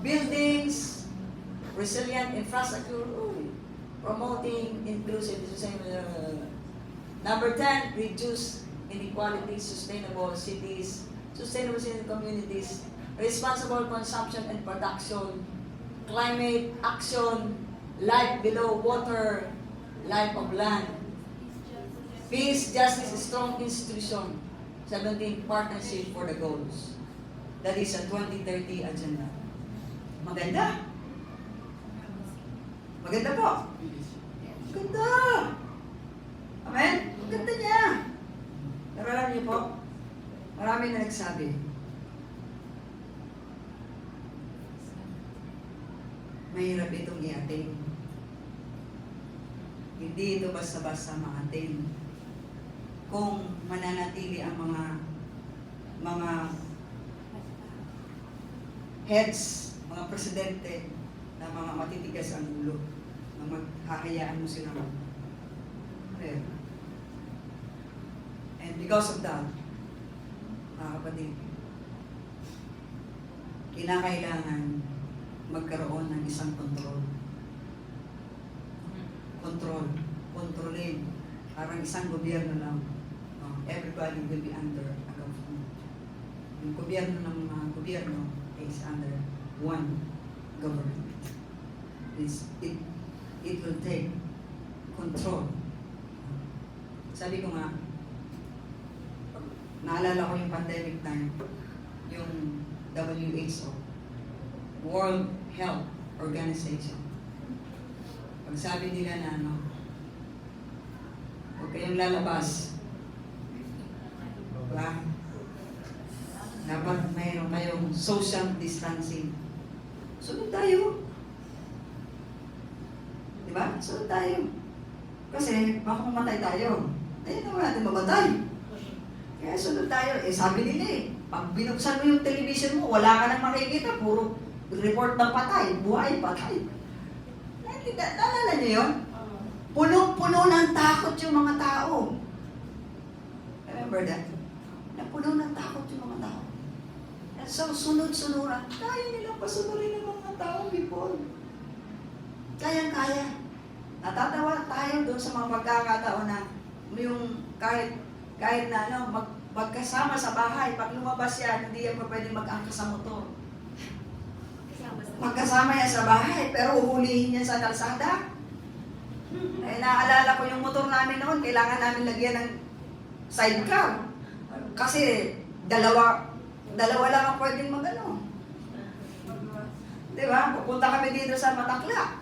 Speaker 2: Buildings, resilient infrastructure, promoting inclusive, sustainable. Number 10, reduce inequality, sustainable cities, sustainable city communities, responsible consumption and production, climate action, life below water, life of land, peace, justice, strong institution. 17, partnership for the goals. That is a 2030 agenda. Maganda. Maganda po. Maganda. Amen? Maganda niya. Pero alam niyo po, marami na nagsabi, mahirap itong i-attain. Hindi ito basta-basta ma-attain. Kung mananatili ang mga heads, mga presidente, na mga matitigas ang ulo, na maghahayaan mo sila mag-prayer. And because of that, mga kapatid, kinakailangan magkaroon ng isang control. Kontrolin. Parang isang gobyerno lang. Everybody will be under a government. Yung gobyerno ng mga gobyerno is under one government. It will take control. Sabi ko nga, naalala ko yung pandemic time, yung WHO, World Health Organization. Pag sabi nila na huwag kayong lalabas, diba? Dapat mayroon kayong social distancing. Sunod tayo. Diba? Sunod tayo. Kasi baka mamatay tayo. Ayun naman natin mamatay. Kaya sunod tayo. Sabi nila pag binuksan mo yung television mo, wala ka nang makikita. Puro report ng patay. Buhay, patay. Naalala niyo yun? Punong-puno ng takot yung mga tao. Remember that? Napuno ng takot yung mga tao. And so, sunod-sunuran. Kaya nilang pasunurin ng mga tao before. Kaya-kaya. Natatawa tayo doon sa mga pagkakataon na yung kahit na magkasama sa bahay, pag lumabas yan, hindi yan pa pwede mag-angkas sa motor. Magkasama yan sa bahay, pero uhulihin yan sa kalsada. Eh, naalala ko yung motor namin noon, kailangan namin lagyan ng sidecar. Kasi dalawa lang ang pwedeng mag-ano. Diba? Pupunta kami dito sa Matakla.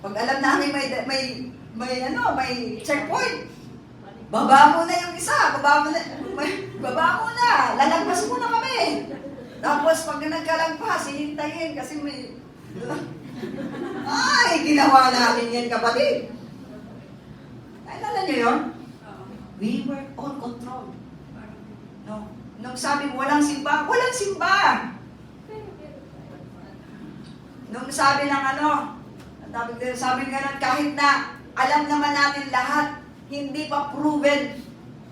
Speaker 2: Pag alam namin may checkpoint, baba mo na yung isa, baba mo na, lalagpas mo na kami. Tapos pag nagkalagpas, hihintayin kasi may... Ay, ginawa namin yan, kapatid. Naalala niyo yun? We were on control. No? Nung sabi mo, walang simba. Nung sabi ng sabi nga kahit na alam naman natin lahat, hindi pa proven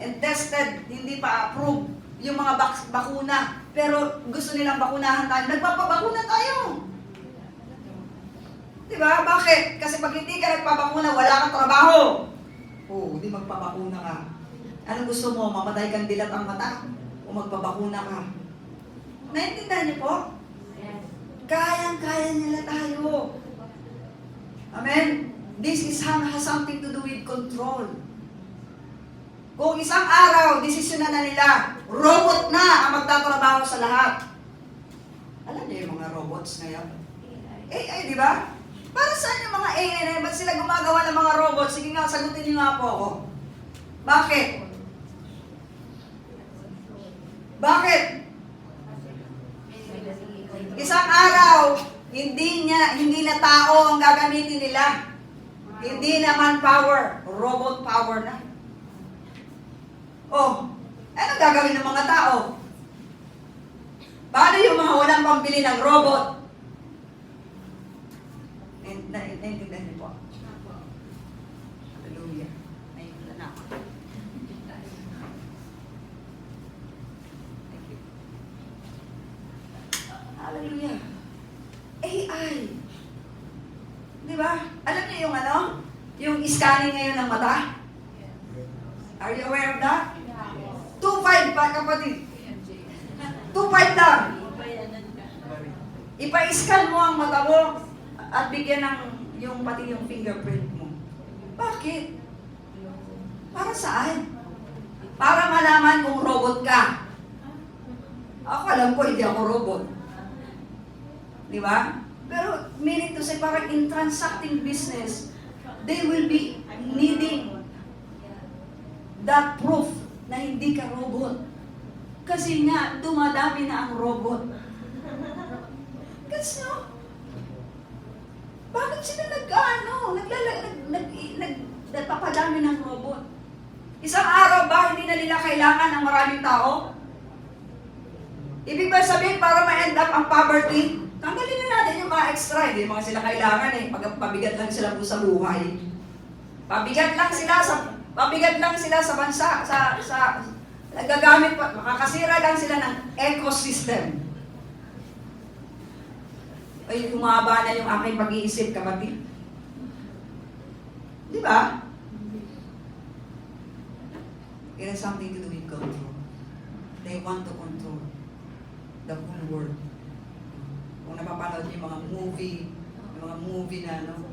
Speaker 2: and tested, hindi pa approved yung mga bakuna. Pero gusto nilang bakunahan tayo. Nagpapabakuna tayo. Diba? Bakit? Kasi pag hindi ka nagpapabakuna, wala kang trabaho. Hindi magpapakuna ka. Anong gusto mo? Mamatay kang dilat ang mata? O magpapakuna ka? Naintindihan niyo po? Kayang-kaya nila tayo. Amen? This has something to do with control. Kung isang araw, desisyon na nila, robot na ang magtatrabaho sa lahat. Alam niyo yung mga robots ngayon? AI, di ba? Para saan yung mga AI na yun? Ba't sila gumagawa ng mga robots? Sige nga, sagutin niyo nga po ako. Bakit? Bakit? Isang araw, hindi na tao ang gagamitin nila. Hindi naman power, robot power na. Oh, ano gagawin ng mga tao? Paano yung mga walang pambili ng robot? Naintindihan niyo po? Hallelujah. Naintindihan na ako. Thank you. Hallelujah. AI. Di ba? Alam niyo yung ano? Yung scanning ngayon ng mata? Are you aware of that? 2.5 pa, kapatid. 2.5 lang. Ipa-scan mo ang mata mo at bigyan ng yung pati yung fingerprint mo. Bakit? Para saan? Para malaman kung robot ka. Ako alam ko, hindi ako robot. Di ba? Pero meaning to say, parang in transacting business, they will be needing that proof na hindi ka robot. Kasi nga, dumadami na ang robot. Kasi no? Bakit sila nagpapadami ng robot? Isang araw ba, hindi na nila kailangan ng maraming tao? Ibig ba sabihin, para ma-end up ang poverty, tanggalin na natin yung mga extra, hindi mga sila kailangan eh. Pabigat lang sila po sa buhay. Pabigat lang sila sa bansa, nagagamit pa, makakasira lang sila ng ecosystem. Ay, humaba na yung aking pag-iisip, kapatid. Di ba? It has something to do with control. They want to control the whole world. Kung napapanood yung mga movie na, no?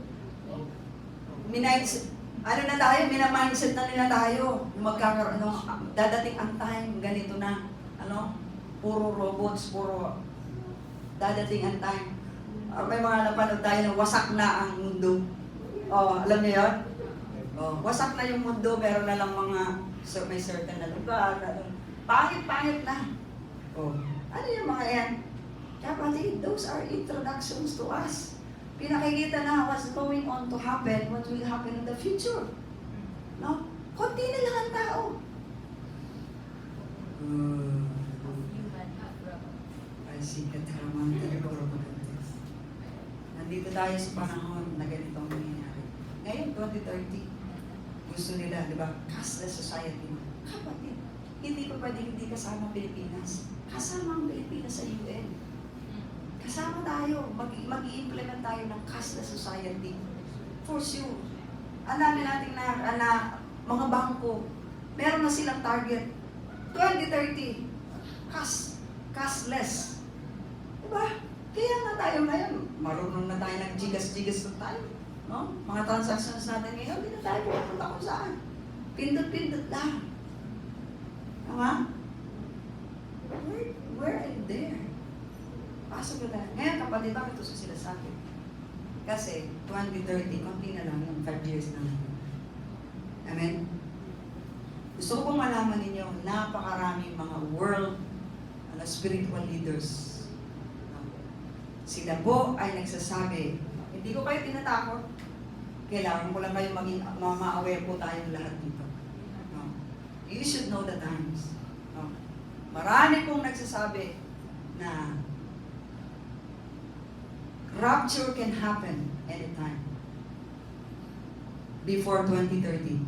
Speaker 2: Mina-mindset na nila tayo. Magkakaroon, dadating ang time, ganito na, puro robots, dadating ang time. May mga napanood tayo na wasak na ang mundo. Oh, alam niyo yun? Oh, wasak na yung mundo, meron na lang may certain na lugar. Pangit na. Oh, ano yung mga yan? Kapatid, those are introductions to us. Pinakikita na what's going on to happen, what will happen in the future. No? Kunti na lang ang tao. Ay, sikat naman talaga. Nandito tayo sa panahon na ganito ang nangyayari. Ngayon, 2030, gusto nila, di ba, cashless society. Kapatid, hindi pa pwedeng hindi kasama Pilipinas. Kasama ang Pilipinas sa UN. Kasama tayo, mag-i-implement tayo ng cashless society. For sure. Ang dami natin na mga bangko, meron na silang target. 2030, cashless. Diba? Kaya nga tayo ngayon, marunong na tayo ng gigas na tayo. No? Mga transactions natin ngayon, hindi na tayo pupunta kung saan. Pindot-pindot lang. Tama? We're in there. Pasok na. Ngayon, kapatid, bakit ito sila sa akin? Kasi, 2030, konti na lang yung 5 years na lang. Amen? Gusto ko pong malaman ninyo, napakaraming mga world spiritual leaders. Sila po ay nagsasabi, hindi ko kayo tinatakot. Kailangan ko lang kayo maging ma-aware po tayong lahat dito. No? You should know the times. No? Marami pong nagsasabi na rapture can happen anytime. Before 2030.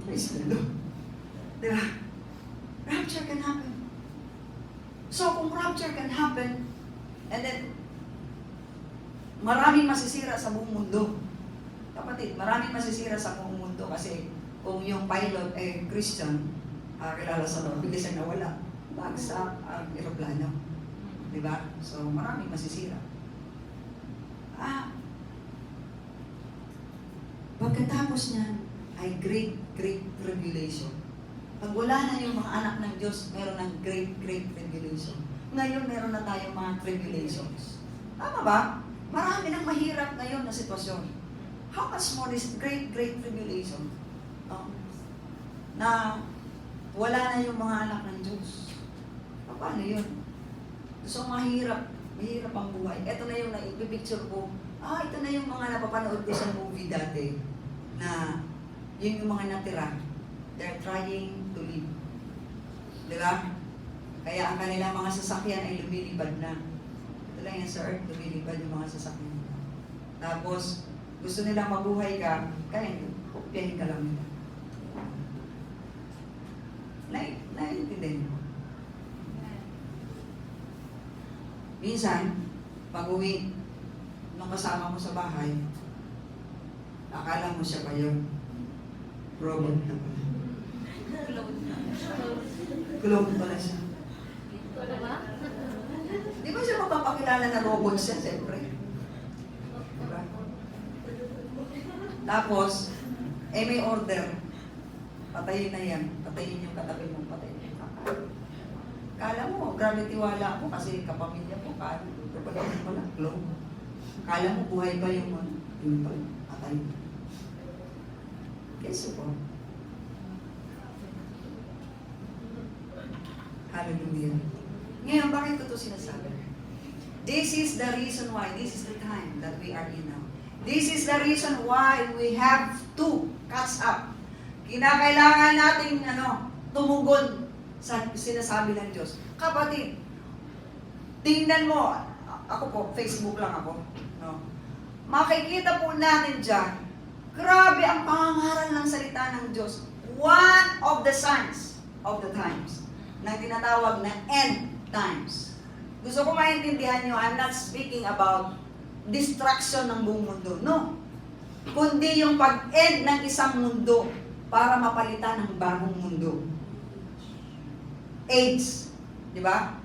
Speaker 2: Praise the Lord. Diba? Rapture can happen. So, kung rapture can happen, and then, maraming masisira sa buong mundo. Kapatid, maraming masisira sa buong mundo kasi kung yung pilot ay Christian, kilala sa Lord, bigla siyang nawala. Bagsak ang aeroplano. Diba? So, maraming masisira. Pagkatapos niyan, ay great tribulation. Pag wala na yung mga anak ng Diyos, meron ng great tribulation. Ngayon, meron na tayong mga tribulations. Tama ba? Marami nang mahirap ngayon na sitwasyon. How much more is great tribulation? Na wala na yung mga anak ng Diyos. Paano yun? So, mahirap ang buhay. Ito na yung naipipicture ko ito na yung mga napapanood ko sa movie dati na yun yung mga natira. They're trying to live. Di ba? Kaya ang kanilang mga sasakyan ay lumilipad na. Ito lang yan sa earth, lumilipad yung mga sasakyan. Tapos, gusto nilang mabuhay ka, kaya kopyahin ka lang nila. Naiintindihan mo? Minsan, pag-uwi, nung kasama mo sa bahay, akala mo siya pa yun. Robot na pala. Clone pala siya. Di ba siya mapapakilala na robot siya, siyempre? Diba? Tapos, may order. Patayin na yan. Patayin yung katabi mo. Patayin yung katabi. Kala mo, grabe tiwala mo kasi kapamilya mo. Kala mo pala, clone. Kala mo buhay pa yung yung patay. Yes, po. Hallelujah. Ngayon, bakit ko ito sinasabi? This is the reason why, this is the time that we are in now. This is the reason why we have to catch up. Kinakailangan nating tumugon sa sinasabi ng Diyos. Kapatid, tingnan mo, ako po, Facebook lang ako. No? Makikita po natin dyan, grabe ang pangangaral ng salita ng Diyos. One of the signs of the times na tinatawag na end times. Gusto ko maintindihan nyo, I'm not speaking about destruction ng buong mundo. No. Kundi yung pag-end ng isang mundo para mapalitan ng bagong mundo. Age. Di ba?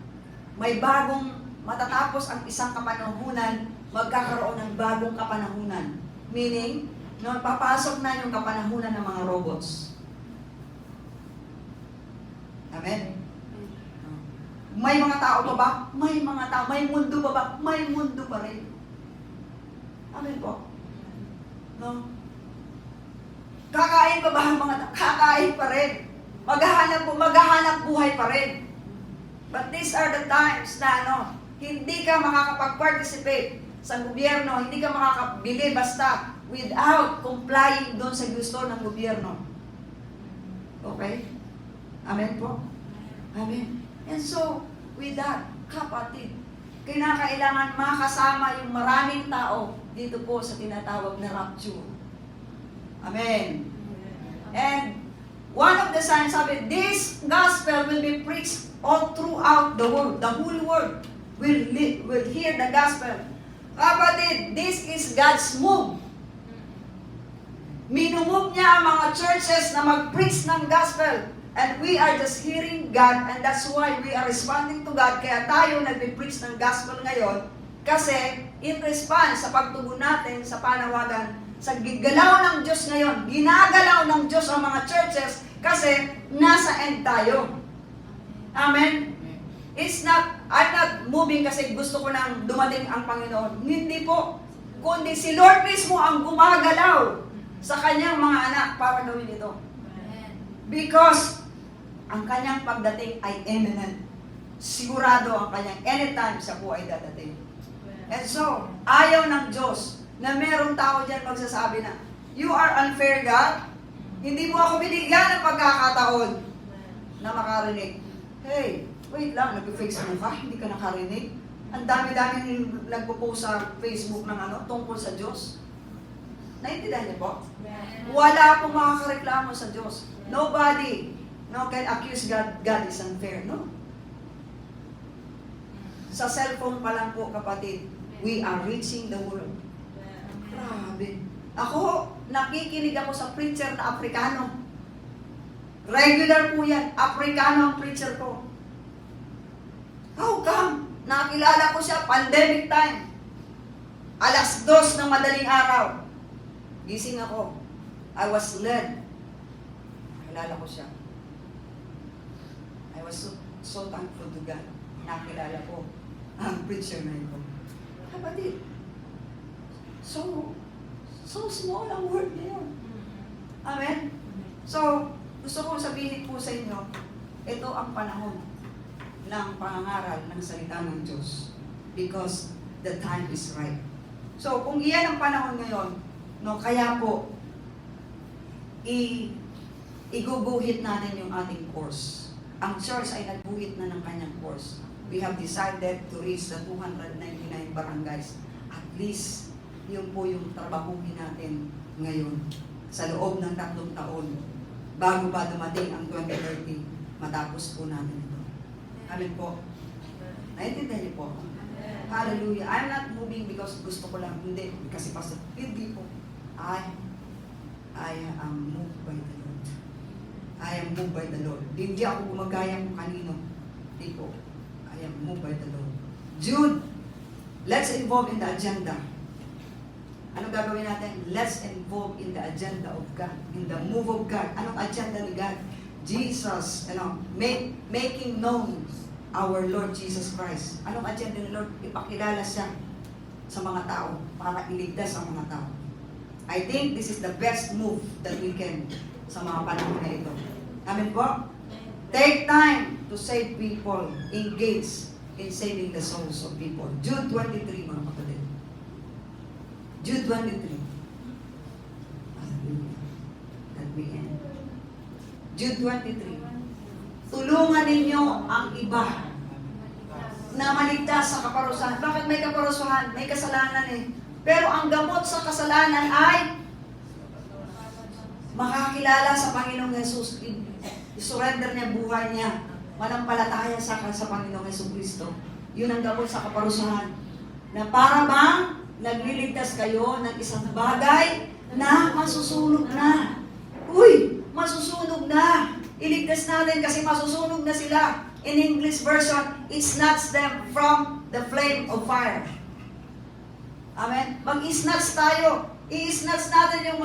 Speaker 2: May bagong matatapos ang isang kapanahunan, magkakaroon ng bagong kapanahunan. Meaning, papasok na yung kapanahunan ng mga robots. Amen? May mga tao pa ba? May mga tao. May mundo pa ba? May mundo pa rin. Amen po. No? Kakain pa ba ang mga tao? Kakain pa rin. Maghahanap buhay pa rin. But these are the times na hindi ka makakapag-participate sa gobyerno, hindi ka makakabili basta without complying doon sa gusto ng gobyerno. Okay? Amen po? Amen. And so, with that, kapatid, kinakailangan makasama yung maraming tao dito po sa tinatawag na rapture. Amen. And one of the signs, sabi, this gospel will be preached all throughout the world. The whole world will hear the gospel. Kapatid, this is God's move. Minumove niya ang mga churches na mag-preach ng gospel. And we are just hearing God, and that's why we are responding to God. Kaya tayo nagbe-preach ng gospel ngayon, kasi in response sa pagtugon natin sa panawagan, sa gigalaw ng Diyos ngayon, ginagalaw ng Diyos ang mga churches, kasi nasa end tayo. Amen? I'm not moving kasi gusto ko nang dumating ang Panginoon. Hindi po. Kundi si Lord mismo ang gumagalaw sa kanyang mga anak para gawin ito. Because ang kanyang pagdating ay imminent. Sigurado ang kanyang anytime siya po ay dadating. And so, ayaw ng Diyos na merong tao dyan magsasabi na, you are unfair, God. Hindi mo ako binigyan ng pagkakataon na makarinig. Hey, wait lang, nag-Facebook ka, hindi ka nakarinig. Ang dami-dami nagpo-post sa Facebook ng tungkol sa Diyos. Naintindihan niyo po? Wala pong makakareklamo sa Diyos. Nobody can accuse God. God is unfair, no? Sa cellphone pa lang po, kapatid, we are reaching the world. Grabe. Ako, nakikinig ako sa preacher na Afrikano. Regular po yan. Afrikano ang preacher ko. How come? Nakilala ko siya, pandemic time. 2:00 ng madaling araw. Gising ako. I was led. Nakilala ko siya. I was so thankful to God. Nakilala ko ang preacher na ito. Kapatid, so small ang word niya. Amen? So, gusto kong sabihin po sa inyo, ito ang panahon ng pangangaral ng salita ng Diyos. Because the time is right. So, kung iyan ang panahon ngayon, no, kaya po, iguguhit natin yung ating course. Ang church ay nagguhit na ng kanyang course. We have decided to reach the 299 barangays. At least, yun po yung trabahuhin natin ngayon sa loob ng 3 taon bago pa dumating ang 2030, matapos po natin ito. Amen po. Naintindihan niyo po? Hallelujah. I'm not moving because gusto ko lang. Hindi. Kasi pastor, hindi po. I am moved by the Lord. I am moved by the Lord. Hindi ako gumagaya kung kanino. Hindi po. I am moved by the Lord. Jude, let's involve in the agenda. Anong gagawin natin? Let's involve in the agenda of God. In the move of God. Anong agenda ni God? Jesus, making known our Lord Jesus Christ. Anong agenda ni Lord? Ipakilala siya sa mga tao para iligtas ang mga tao. I think this is the best move that we can sa mga panahon na ito. Amen po? Take time to save people. Engage in saving the souls of people. Jude 23, mga kapatid. Jude 23. Hallelujah. That we end. Jude 23. Tulungan ninyo ang iba na maligtas sa kaparusahan. Bakit may kaparusahan? May kasalanan eh. Pero ang gamot sa kasalanan ay makakilala sa Panginoong Jesus. I-surrender niya buhay niya. Manampalataya sa Panginoong Hesus Kristo. Yun ang gamot sa kaparusahan. Na para bang nagliligtas kayo ng isang bagay na masusunog na. Uy, masusunog na. Iligtas natin kasi masusunog na sila. In English version, it snatches them from the flame of fire. Amen? Mag-snatch tayo. I-snatch natin yung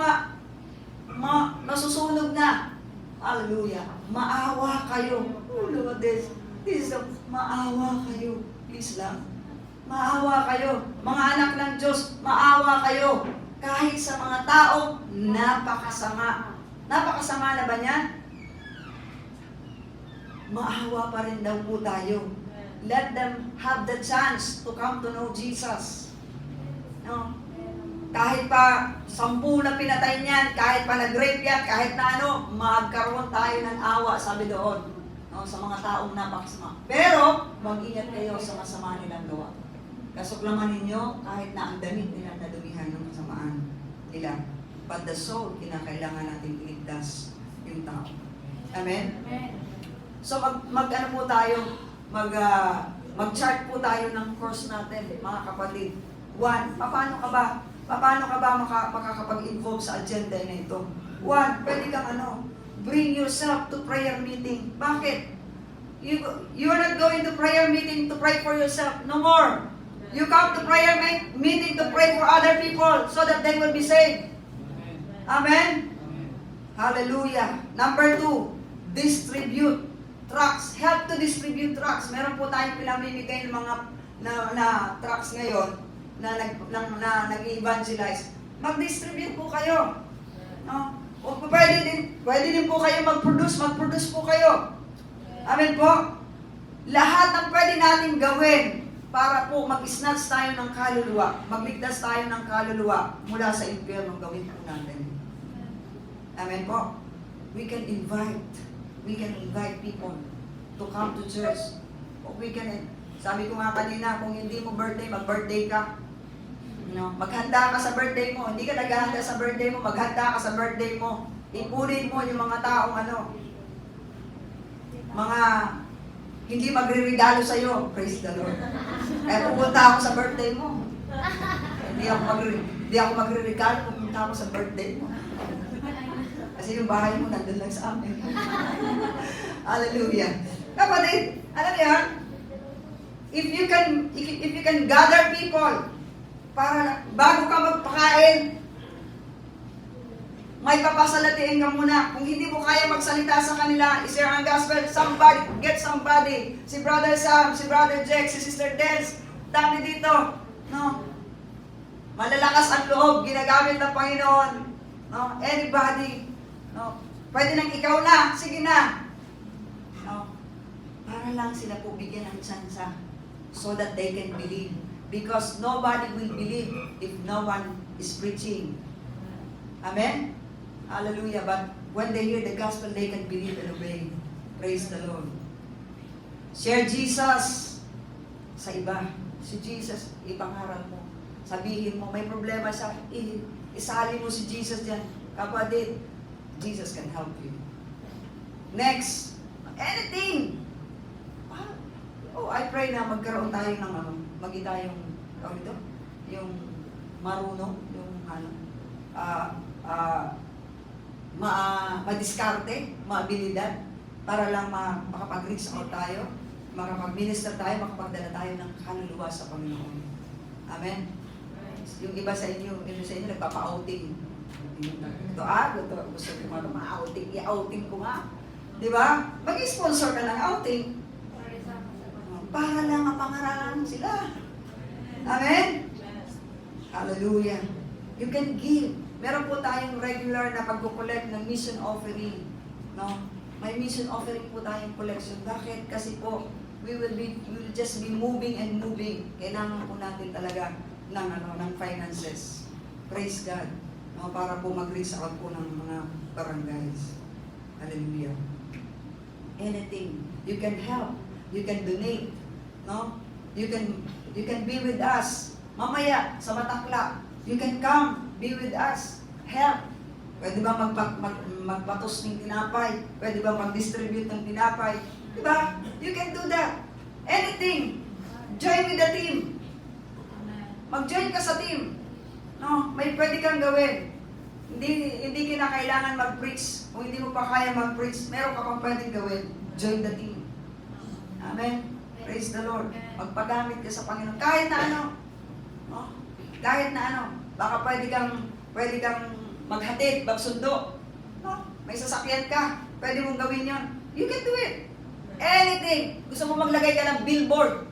Speaker 2: masusunog na. Hallelujah. Maawa kayo. Oh, look at this. This is maawa kayo. Please lang. Maawa kayo. Mga anak ng Diyos, maawa kayo. Kahit sa mga tao, napakasama. Napakasama na ba niyan? Maawa pa rin daw po tayo. Let them have the chance to come to know Jesus. No? Kahit pa 10 na pinatay niyan, kahit pa nag-rape yan, kahit na ano, magkaroon tayo ng awa, sabi doon, no, sa mga taong napakasama. Pero, mag-ingat kayo sa masama nilang gawa. Kasuklaman ninyo, kahit na ang damit nila nadumihan ng kasamaan nila. But the soul, kinakailangan natin iligtas yung tao. Amen?
Speaker 3: Amen.
Speaker 2: So, mag-ano po tayo, mag-chart po tayo ng course natin, mga kapatid. 1, paano ka ba makakapag-involve sa agenda na ito? 1, pwede kang bring yourself to prayer meeting. Bakit? You are not going to prayer meeting to pray for yourself. No more. You come to prayer meeting to pray for other people so that they will be saved. Amen? Hallelujah. Number 2, distribute tracts. Help to distribute tracts. Meron po tayong pinamimigay ng mga na tracts ngayon na nag-evangelize. Mag-distribute po kayo. No? O pwede din po kayo mag-produce po kayo. Amen po? Lahat ng pwede natin gawin para po mag-snatch tayo ng kaluluwa, magligtas tayo ng kaluluwa mula sa impyerno, gawin po natin. Amen po? We can invite people to come to church. Sabi ko nga kanina, kung hindi mo birthday, mag-birthday ka. Maghanda ka sa birthday mo. Hindi ka naghahanda sa birthday mo, maghanda ka sa birthday mo. Ipunin mo yung mga taong mga hindi magre-regalo sa'yo. Praise the Lord. Kaya pupunta ako sa birthday mo. Hindi ako magre-regalo, pupunta ako sa birthday mo. Kasi yung bahay mo nandun lang sa amin. Hallelujah. Kapatid, alam niyo yan? If you can gather people para bago ka magpakain, may papasalatiin ka muna. Kung hindi mo kaya magsalita sa kanila, i-share ang gospel, get somebody. Si Brother Sam, si Brother Jack, si Sister Dance, dami dito. No? Malalakas ang loob, ginagamit ng Panginoon. No? Anybody. No? Pwede nang ikaw na, sige na. No? Para lang sila po bigyan ng tsansa so that they can believe Because nobody will believe if no one is preaching. Amen? Hallelujah. But when they hear the gospel, they can believe and obey. Praise the Lord. Share Jesus sa iba. Si Jesus, ipangaral mo. Sabihin mo, may problema siya, isali mo si Jesus dyan. Kapatid, Jesus can help you. Next, anything. Oh, I pray na magkaroon tayo ng maging tayong, yung marunong, yung madiskarte, maabilidad, para lang makapag-reach out tayo, makapag-minister tayo, makapagdala tayo ng kaluluwa sa Panginoon. Amen? Yung iba sa inyo nagpapa-outing. Gusto ko ma-outing, i-outing ko nga. Di ba? Mag-sponsor ka ng outing. Para lang mapangaralan sila. Amen? Hallelujah. You can give. Meron po tayong regular na pag-collect ng mission offering. No? May mission offering po tayong collection. Bakit? Kasi po, we will just be moving and moving. Kailangan po natin talaga ng finances. Praise God. No? Para po mag-reach out po ng mga barangays. Hallelujah. Anything. You can help. You can donate. No? You can be with us. Mamaya, sa Matakla, you can come, be with us. Help. Pwede ba magpatos ng tinapay? Pwede ba mag-distribute ng tinapay? Diba? You can do that. Anything. Join with the team. Mag-join ka sa team. No? May pwede kang gawin. Hindi kinakailangan mag-preach. Kung hindi mo pa kaya mag-preach, meron ka pang pwedeng gawin. Join the team. Amen. Praise the Lord. Magpagamit ka sa Panginoon. Kahit na ano. No? Kahit na ano. Baka pwede kang maghatid, magsundo. No? May sasakyan ka. Pwede mong gawin yon. You can do it. Anything. Gusto mo maglagay ka ng billboard.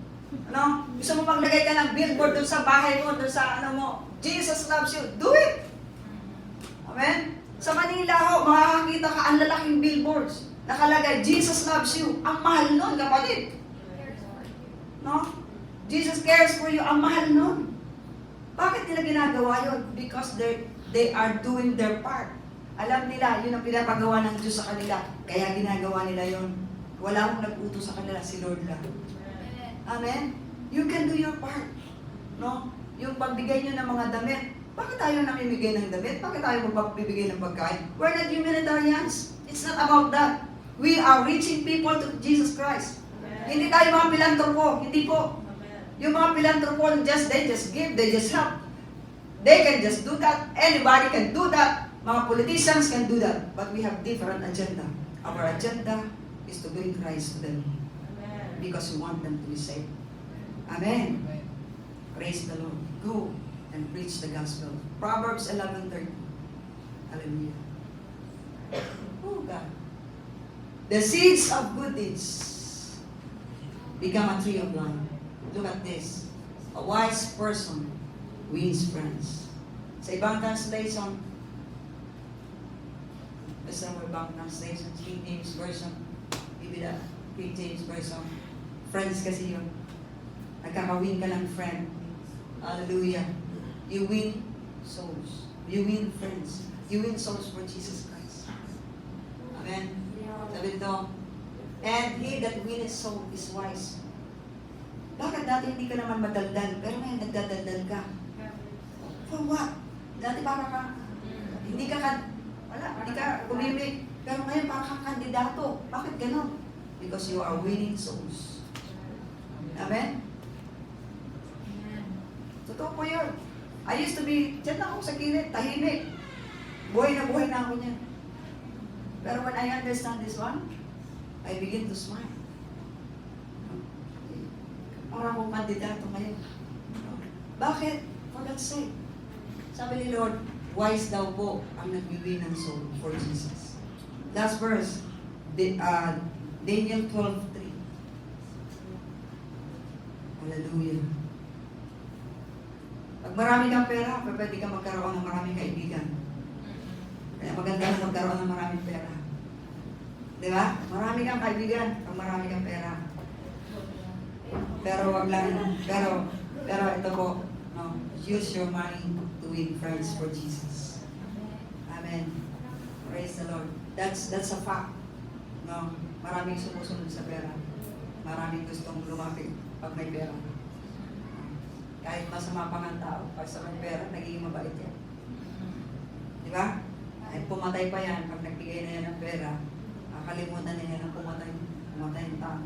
Speaker 2: Ano? Gusto mo maglagay ka ng billboard dun sa bahay mo, dun sa ano mo. Jesus loves you. Do it. Amen? Sa Manila ho, makakakita ka ang lalaking billboards. Nakalagay, Jesus loves you. Ang mahal nun, kapatid. No? Jesus cares for you. Ang mahal nun. Bakit nila ginagawa yun? Because they are doing their part. Alam nila, yun ang pinapagawa ng Diyos sa kanila. Kaya ginagawa nila yun. Wala akong nag-utos sa kanila, si Lord lang. Amen? You can do your part. No? Yung pagbigay nyo ng mga damit. Bakit tayo namimigay ng damit? Bakit tayo magbibigay ng pagkain? We're not humanitarians. It's not about that. We are reaching people to Jesus Christ. Hindi tayo mga pilantropo. Hindi po. Yung mga pilantropo, they just give, they just help. They can just do that. Anybody can do that. Mga politicians can do that. But we have different agenda. Our agenda is to bring Christ to them. Because we want them to be saved. Amen. Praise the Lord. Go and preach the gospel. Proverbs 11:30. Hallelujah. Oh God. The seeds of good deeds become a tree of life. Look at this. A wise person wins friends. Sa ibang translation, basta mo ibang translation, King James Version, give it up, King James Version. Friends kasi yun. Nagkakawin ka ng friend. Hallelujah. You win souls. You win friends. You win souls for Jesus Christ. Amen. Sabi ito, and he that winneth soul is wise. Bakit dati hindi ka naman madaldal, pero ngayon nagdadaldal ka? For what? Dati para ka, hindi ka umimik, pero ngayon para kang kandidato. Bakit gano'n? Because you are winning souls. Amen? Totoo po yun. I used to be, dyan ako sa kilid, tahimik. Buhay na ako niyan. Pero when I understand this one, I begin to smile. Para akong kandidato ngayon. Bakit? For God's sake. Sabi ni Lord, wise daw po ang nagbiwin ng soul for Jesus. Last verse, Daniel 12:3. Hallelujah. Pag marami kang pera, pwede ka magkaroon ng maraming kaibigan. Kaya maganda na magkaroon ng maraming pera. Di ba? Marami kang kaibigan pag marami kang pera. Pero Pero ito po, no, use your money to win friends for Jesus. Amen. Praise the Lord. That's a fact. No, maraming sumusunod sa pera. Maraming gustong lumapit pag may pera. Kahit masama pang ang tao, pag sa may pera, nagiging mabait yan. Di ba? Ay pumatay pa yan pag nagbigay na yan ng pera. Kakalimutan na yan ang pumatay ng tao.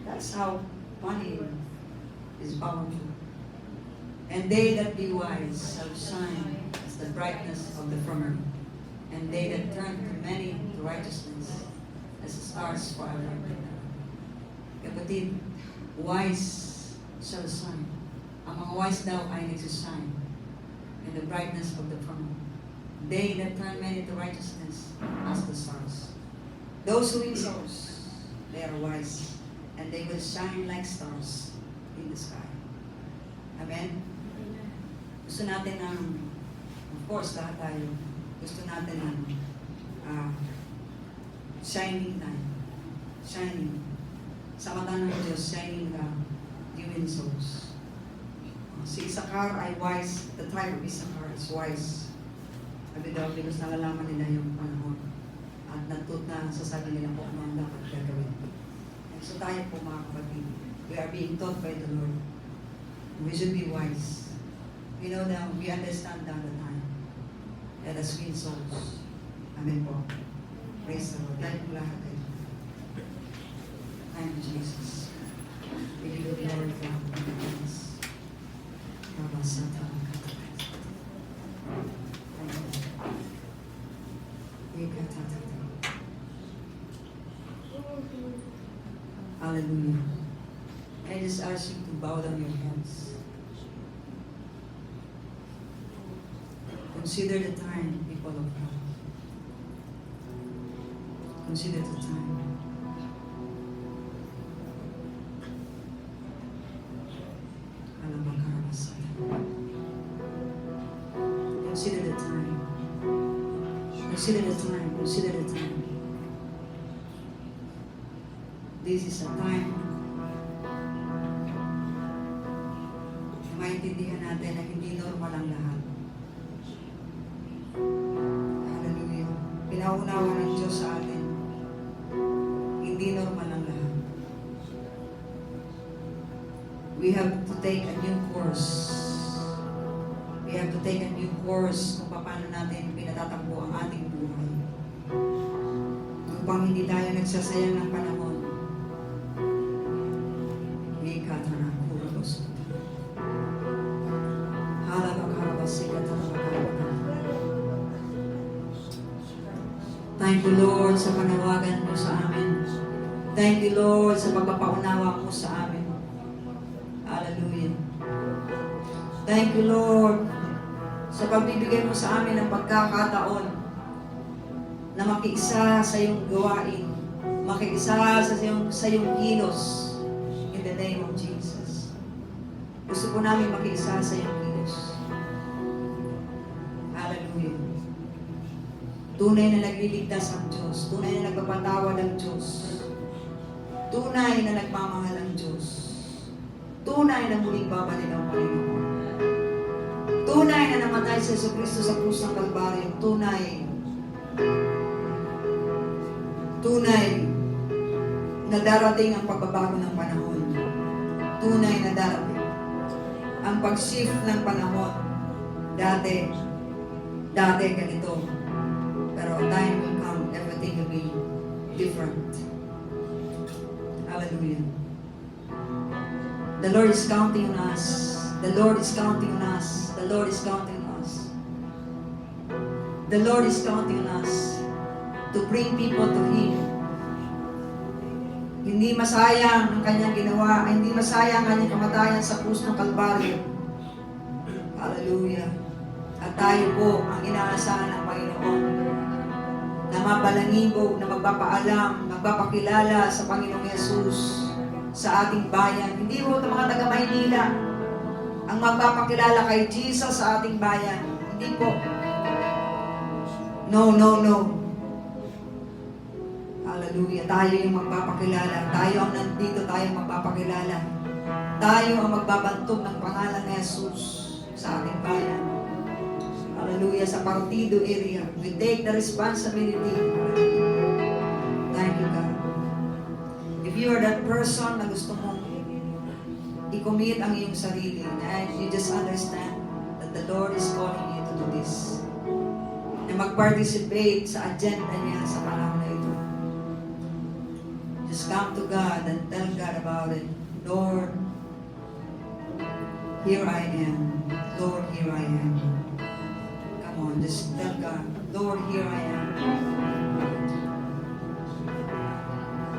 Speaker 2: That's how money is powerful. And they that be wise shall shine as the brightness of the firmament. And they that turn to many to righteousness as the stars forever. Kapatid, wise shall shine. Ang mga wise daw ay nagsishine in the brightness of the firmament. They that turn many to righteousness as the stars. Those who win souls, they are wise, and they will shine like stars in the sky. Amen? Gusto natin ng, of course, lahat tayo, gusto natin ng shining tayo. Shining. Sa mata ng Diyos, shining ka, you win souls. Si Issachar ay wise, the tribe of Issachar is wise. Sabi daw, because nalalaman nila yung panahon at nasasabi nila kung ano ang dapat gagawin. So tayo po mga kapatid, we are being taught by the Lord. We should be wise. We know that we understand down the time. Let us win souls. Amen po. Praise the Lord. Tayo po lahat tayo. Thank you, Jesus. We give you glory for our goodness. Rabasata. Hallelujah. I just ask you to bow down your heads. Consider the time, people of God. Consider the time. Consider the time. Consider the time. Consider the time. This is a time na maintindihan natin na hindi normal ang lahat. Hallelujah. Pinaunawa ng Diyos sa atin. Hindi normal ang lahat. We have to take a new course. We have to take a new course kung paano natin pinatatakbo ang ating buhay. Upang hindi tayo nagsasayang ng panahon. Thank you, Lord, sa panawagan mo sa amin. Thank you, Lord, sa pagpapaunawa mo sa amin. Hallelujah. Thank you, Lord, sa pagbibigay mo sa amin ng pagkakataon na makiisa sa iyong gawain, makiisa sa iyong kilos in the name of Jesus. Gusto po namin makiisa sa iyong kilos. Hallelujah. Tunay na nagliligtas ang Diyos. Tunay na nagpapatawad ang Diyos. Tunay na nagmamahal ang Diyos. Tunay na muling babalik ang Panginoon. Tunay na namatay si Jesucristo sa krus ng Kalbaryo. Tunay na darating ang pagbabago ng panahon. Tunay na darating ang pag-shift ng panahon. Dati ganito. Pero time will come, everything will be different. Hallelujah. The Lord is counting on us. The Lord is counting on us. The Lord is counting on us. The Lord is counting on us to bring people to Him. Hindi masayang ang kanyang ginawa, hindi masayang ang kanyang kamatayan sa krus ng Kalbaryo. Hallelujah. At tayo po ang inaasahan ng Panginoon na mabalangibog, na magpapaalam, magpapakilala sa Panginoong Yesus sa ating bayan. Hindi po ito mga taga-Maynila ang magpapakilala kay Jesus sa ating bayan. Hindi po. No. Hallelujah. Tayo yung magpapakilala. Tayo ang nandito, tayo ang magpapakilala Tayo ang magbabantog ng pangalan ni Jesus sa ating bayan. Hallelujah. Sa partido area. We take the responsibility. Thank you, God. If you are that person na gusto mong i-commit ang iyong sarili, and you just understand that the Lord is calling you to do this, na mag-participate sa agenda niya sa panahon na ito, just come to God and tell God about it. Lord, here I am. Lord, here I am. Come on, just tell God, Lord, here I am.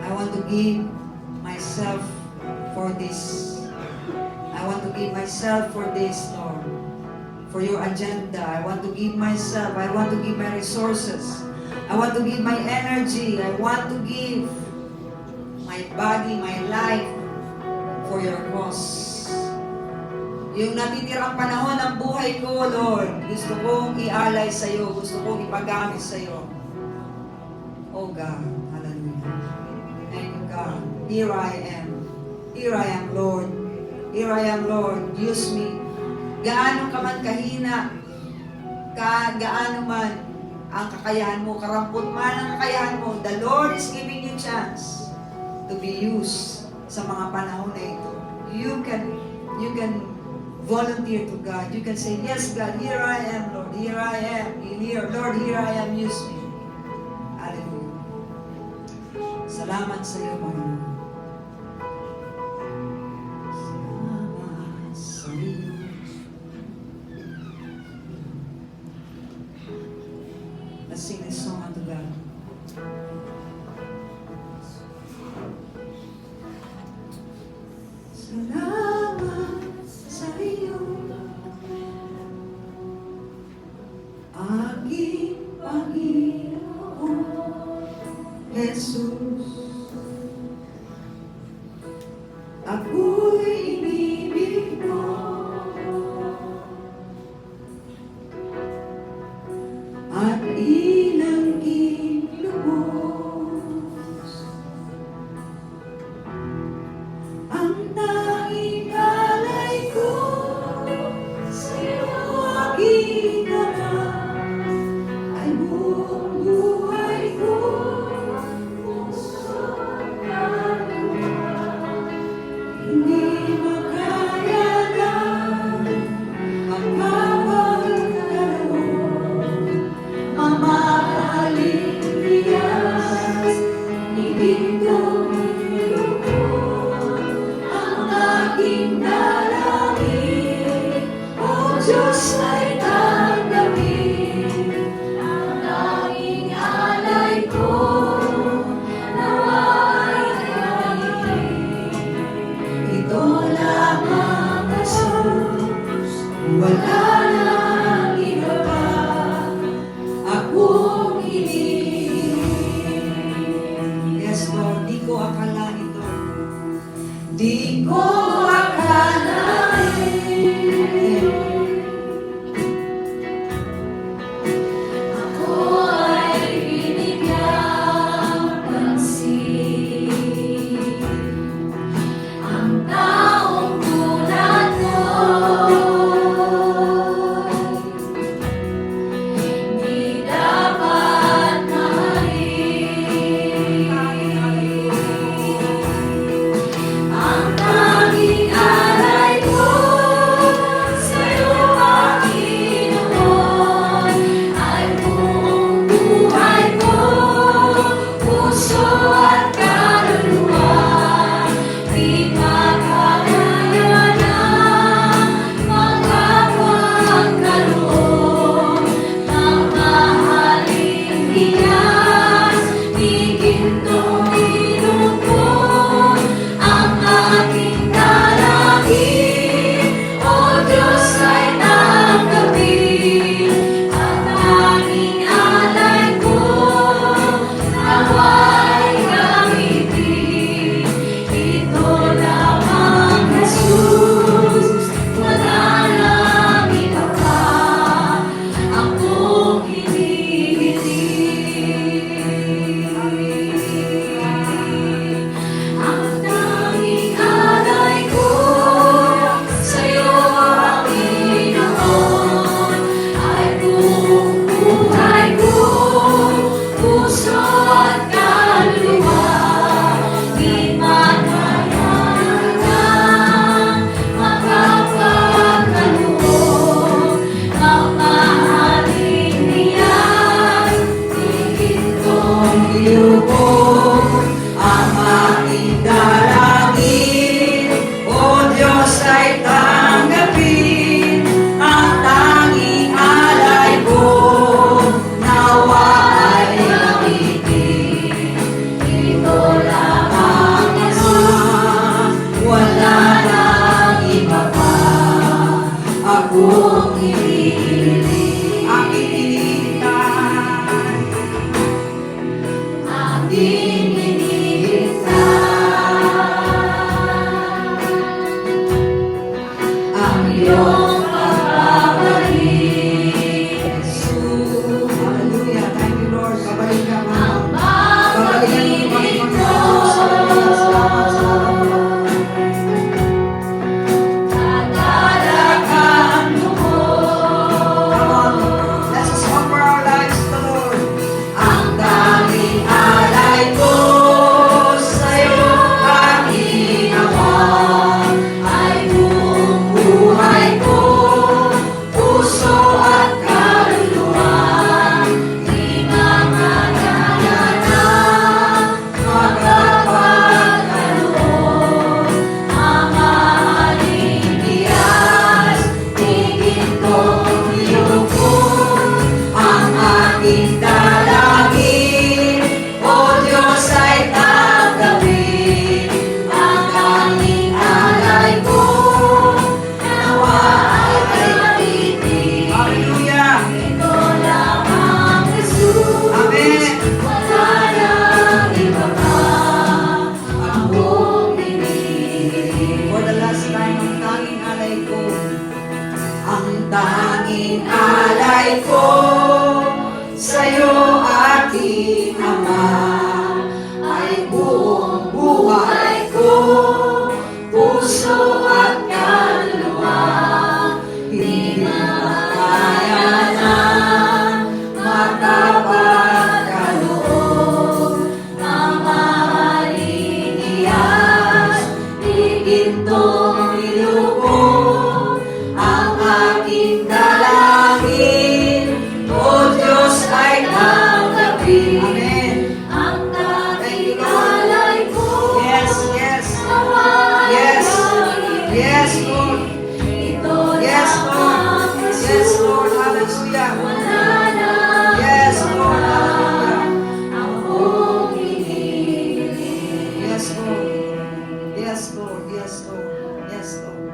Speaker 2: I want to give myself for this. I want to give myself for this, Lord. For your agenda. I want to give myself. I want to give my resources. I want to give my energy. I want to give my body, my life for your cause. Yung natitirang panahon ng buhay ko, Lord, gusto kong ialay sa iyo. Gusto kong ipagamit sa iyo. Oh God, hallelujah. Thank you, God. Here I am. Here I am, Lord. Here I am, Lord. Use me. Gaano ka man kahina, gaano man ang kakayahan mo, karampot man ang kakayahan mo, the Lord is giving you chance to be used sa mga panahon na ito. You can volunteer to God. You can say, yes, God, here I am, Lord. Here I am. Here, Lord, here I am. Use me. Hallelujah. Salamat sa iyo, Panginoon. Salamat sa iyo. Let's sing this song unto God. Salamat sa iyo, aking Panginoon Jesus. Ako'y inibig mo, at ilang lubos ang tanging alay ko sa iyo, aking Ama, ay buong buhay ko. Hindi makayanan ang bawat kaloob, mamahaling tiyas, ibigong lubos ang aking dalangin. O Diyos, ay tanggapin ang tanging alay ko, nawa'y kainin. Ito lamang, Jesus, wala nang iba pa akong hinihiling. Yes, Lord, di ko akalain, Lord. Di ko akalain. Ako ay binigyan
Speaker 1: aking ang iyong pagbabalik.
Speaker 2: Hallelujah. Thank you, Lord. Babalik ka,
Speaker 1: Ang
Speaker 2: Babalikan mo,
Speaker 1: babalik
Speaker 2: Panginoon.
Speaker 1: ko.
Speaker 2: Salamat, salamat.
Speaker 1: Tatalakang lubos.
Speaker 2: Come on. Let's just offer our lives to the Lord.
Speaker 1: Ang daming alay ko sa'yo, aking Ama, ay buong buhay ko, puso at kaluluwa. Di mangangala na makapagkaloob. Ang maaaring biyas, tigil kong ilubog. Ang aking dalangin, O Diyos, ay tanggapin. Ang tanging alay ko, nawa ay gamitin.
Speaker 2: Hallelujah.
Speaker 1: Ito lamang, Jesus.
Speaker 2: Amen.
Speaker 1: Wala nang iba pa ang buong dinig.
Speaker 2: For the last time, ang tanging alay ko.
Speaker 1: Ang tanging alay ko sa'yo, aking Ama, ay buong buhay ko, puso at kaluluwa. Di na kaya na makapagkaloob. Ang maaaring iyas, igintong ilubog. Ang aking dalangin, O Diyos, ay tanggapin.
Speaker 2: Amen.
Speaker 1: Ang tanging alay ko,
Speaker 2: Yes, yes.
Speaker 1: nawa ay
Speaker 2: Yes.
Speaker 1: gamitin.
Speaker 2: Yes, Lord.
Speaker 1: Ito
Speaker 2: Yes, Lord.
Speaker 1: lamang,
Speaker 2: Yes,
Speaker 1: Jesus.
Speaker 2: Lord. Hallelujah.
Speaker 1: Wala nang
Speaker 2: Yes,
Speaker 1: iba
Speaker 2: Lord.
Speaker 1: pa
Speaker 2: Hallelujah.
Speaker 1: ang buong hinihiling.
Speaker 2: Yes, Lord. Yes, Lord. Yes, Lord. Yes, Lord.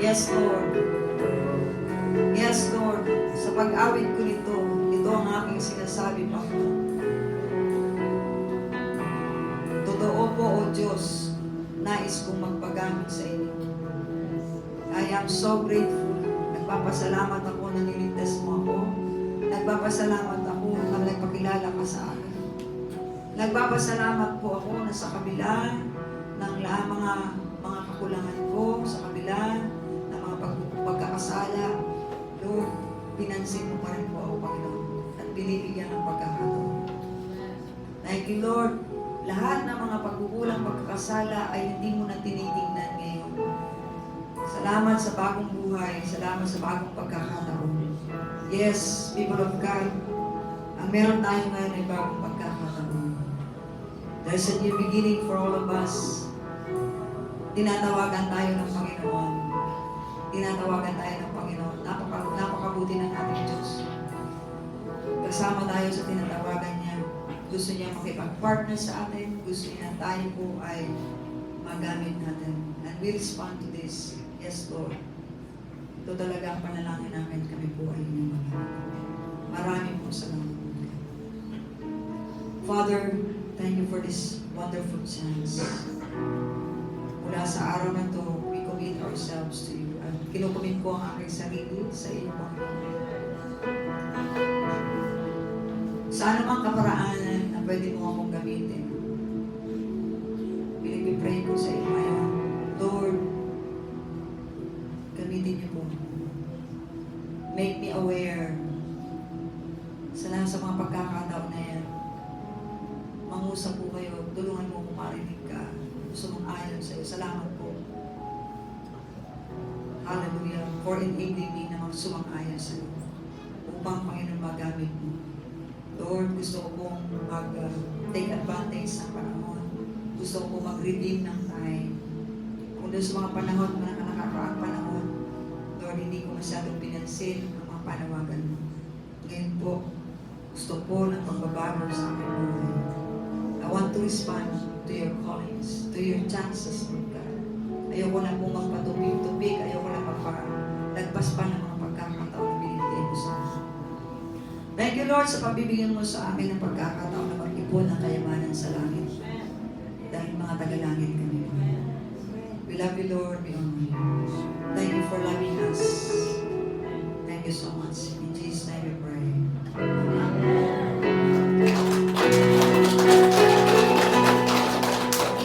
Speaker 2: Yes, Lord. Yes, Lord. Sa pag-awit ko nito, ito ang aking sinasabi, Panginoon. Totoo po, O Diyos, nais kong magpagamit sa inyo. I am so grateful. Nagpapasalamat ako na niligtas mo ako. Nagpapasalamat ako na nagpakilala ka sa akin. Nagpapasalamat po ako na sa kabila ng mga kakulangan ko, sa kabila ng mga pagkakasala, Lord, pinansin mo pa rin po ako, Panginoon, at binibigyan ng pagkakataon. Thank you, Lord. Lahat ng mga pagkukulang, pagkakasala ay hindi mo na tinitingnan ngayon. Salamat sa bagong buhay. Salamat sa bagong pagkakataon. Yes, people of God, ang meron tayo ngayon ay bagong pagkakataon. There's a new beginning for all of us. Tinatawagan tayo ng Panginoon. Tinatawagan tayo ng Panginoon. Napakabuti ng ating Diyos. Kasama tayo sa tinatawagan niya. Gusto niya makipag-partner sa atin. Gusto niya tayo po ay magamit natin. And we respond to this. Yes, Lord. Ito talaga ang panalangin namin. Kami po ay inyong magamit. Marami po salamat. Father, thank you for this wonderful chance. Mula sa araw na to, we commit ourselves to you. At kinukumit ko ang aking sarili sa iyo, Panginoon. Sa anumang kaparaanan na pwede mo akong gamitin, pinipipray ko sa iyo ngayon, Lord, gamitin niyo po. Make me aware sa lahat sa mga pagkakataon na yan. Mangusap po kayo, tulungan mo kung marinig ka. Gusto mong ayon sa iyo. Salamat po. Hallelujah. For enabling me na magsumang-ayon sa iyo. Upang Panginoon magamit mo. Lord, gusto ko pong mag-take advantage ng panahon. Gusto ko pong mag-redeem ng time. Kung doon sa mga panahon, mga nakakaraang panahon, Lord, hindi ko masyadong pinansin ang mga panawagan mo. Ngayon po, gusto po ng pagbabago sa aking buhay. I want to respond to your callings, to your chances, Lord God. Ayoko na pong magpatupig-tupig, ayoko na magpalagpas pa ng mga pagkakataon na binibigay mo sa akin. Thank you, Lord, sa pabibigyan mo sa akin ng pagkakataon na magtagpo ng kayamanan sa langit. Dahil mga tagalangit kami. We love you, Lord. We honor you. Thank you for loving us. Thank you so much. In Jesus' name we pray.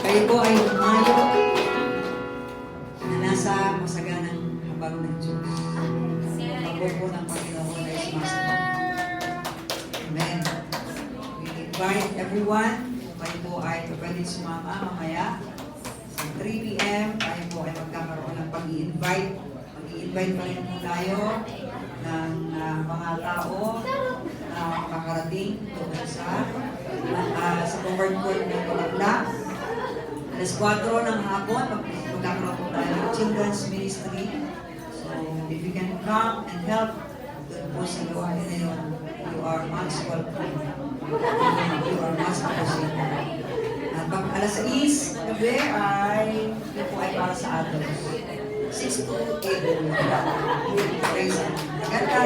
Speaker 2: Kayo po ay lumayo na nasa masaganang habang ng Diyos. Ako po ng Panginoon ay sumasagot. Amen. We invite everyone. Kung kayo po ay pwede sumama mamaya sa 3 p.m. tayo po ay magkakaroon ng pag-i-invite. Mag-i-invite pa rin po tayo ng mga tao na makakarating doon sa covered court ng Bulaklak. Alas 4 ng hapon, magkakaroon po tayo ng children's ministry. So, if you can come and help doon po sa gawain na yun, you are much welcome. You are much appreciated. At pag alas 6 gabi ay, yun po ay para sa adults. 6 to 8. Praise God. Ganda.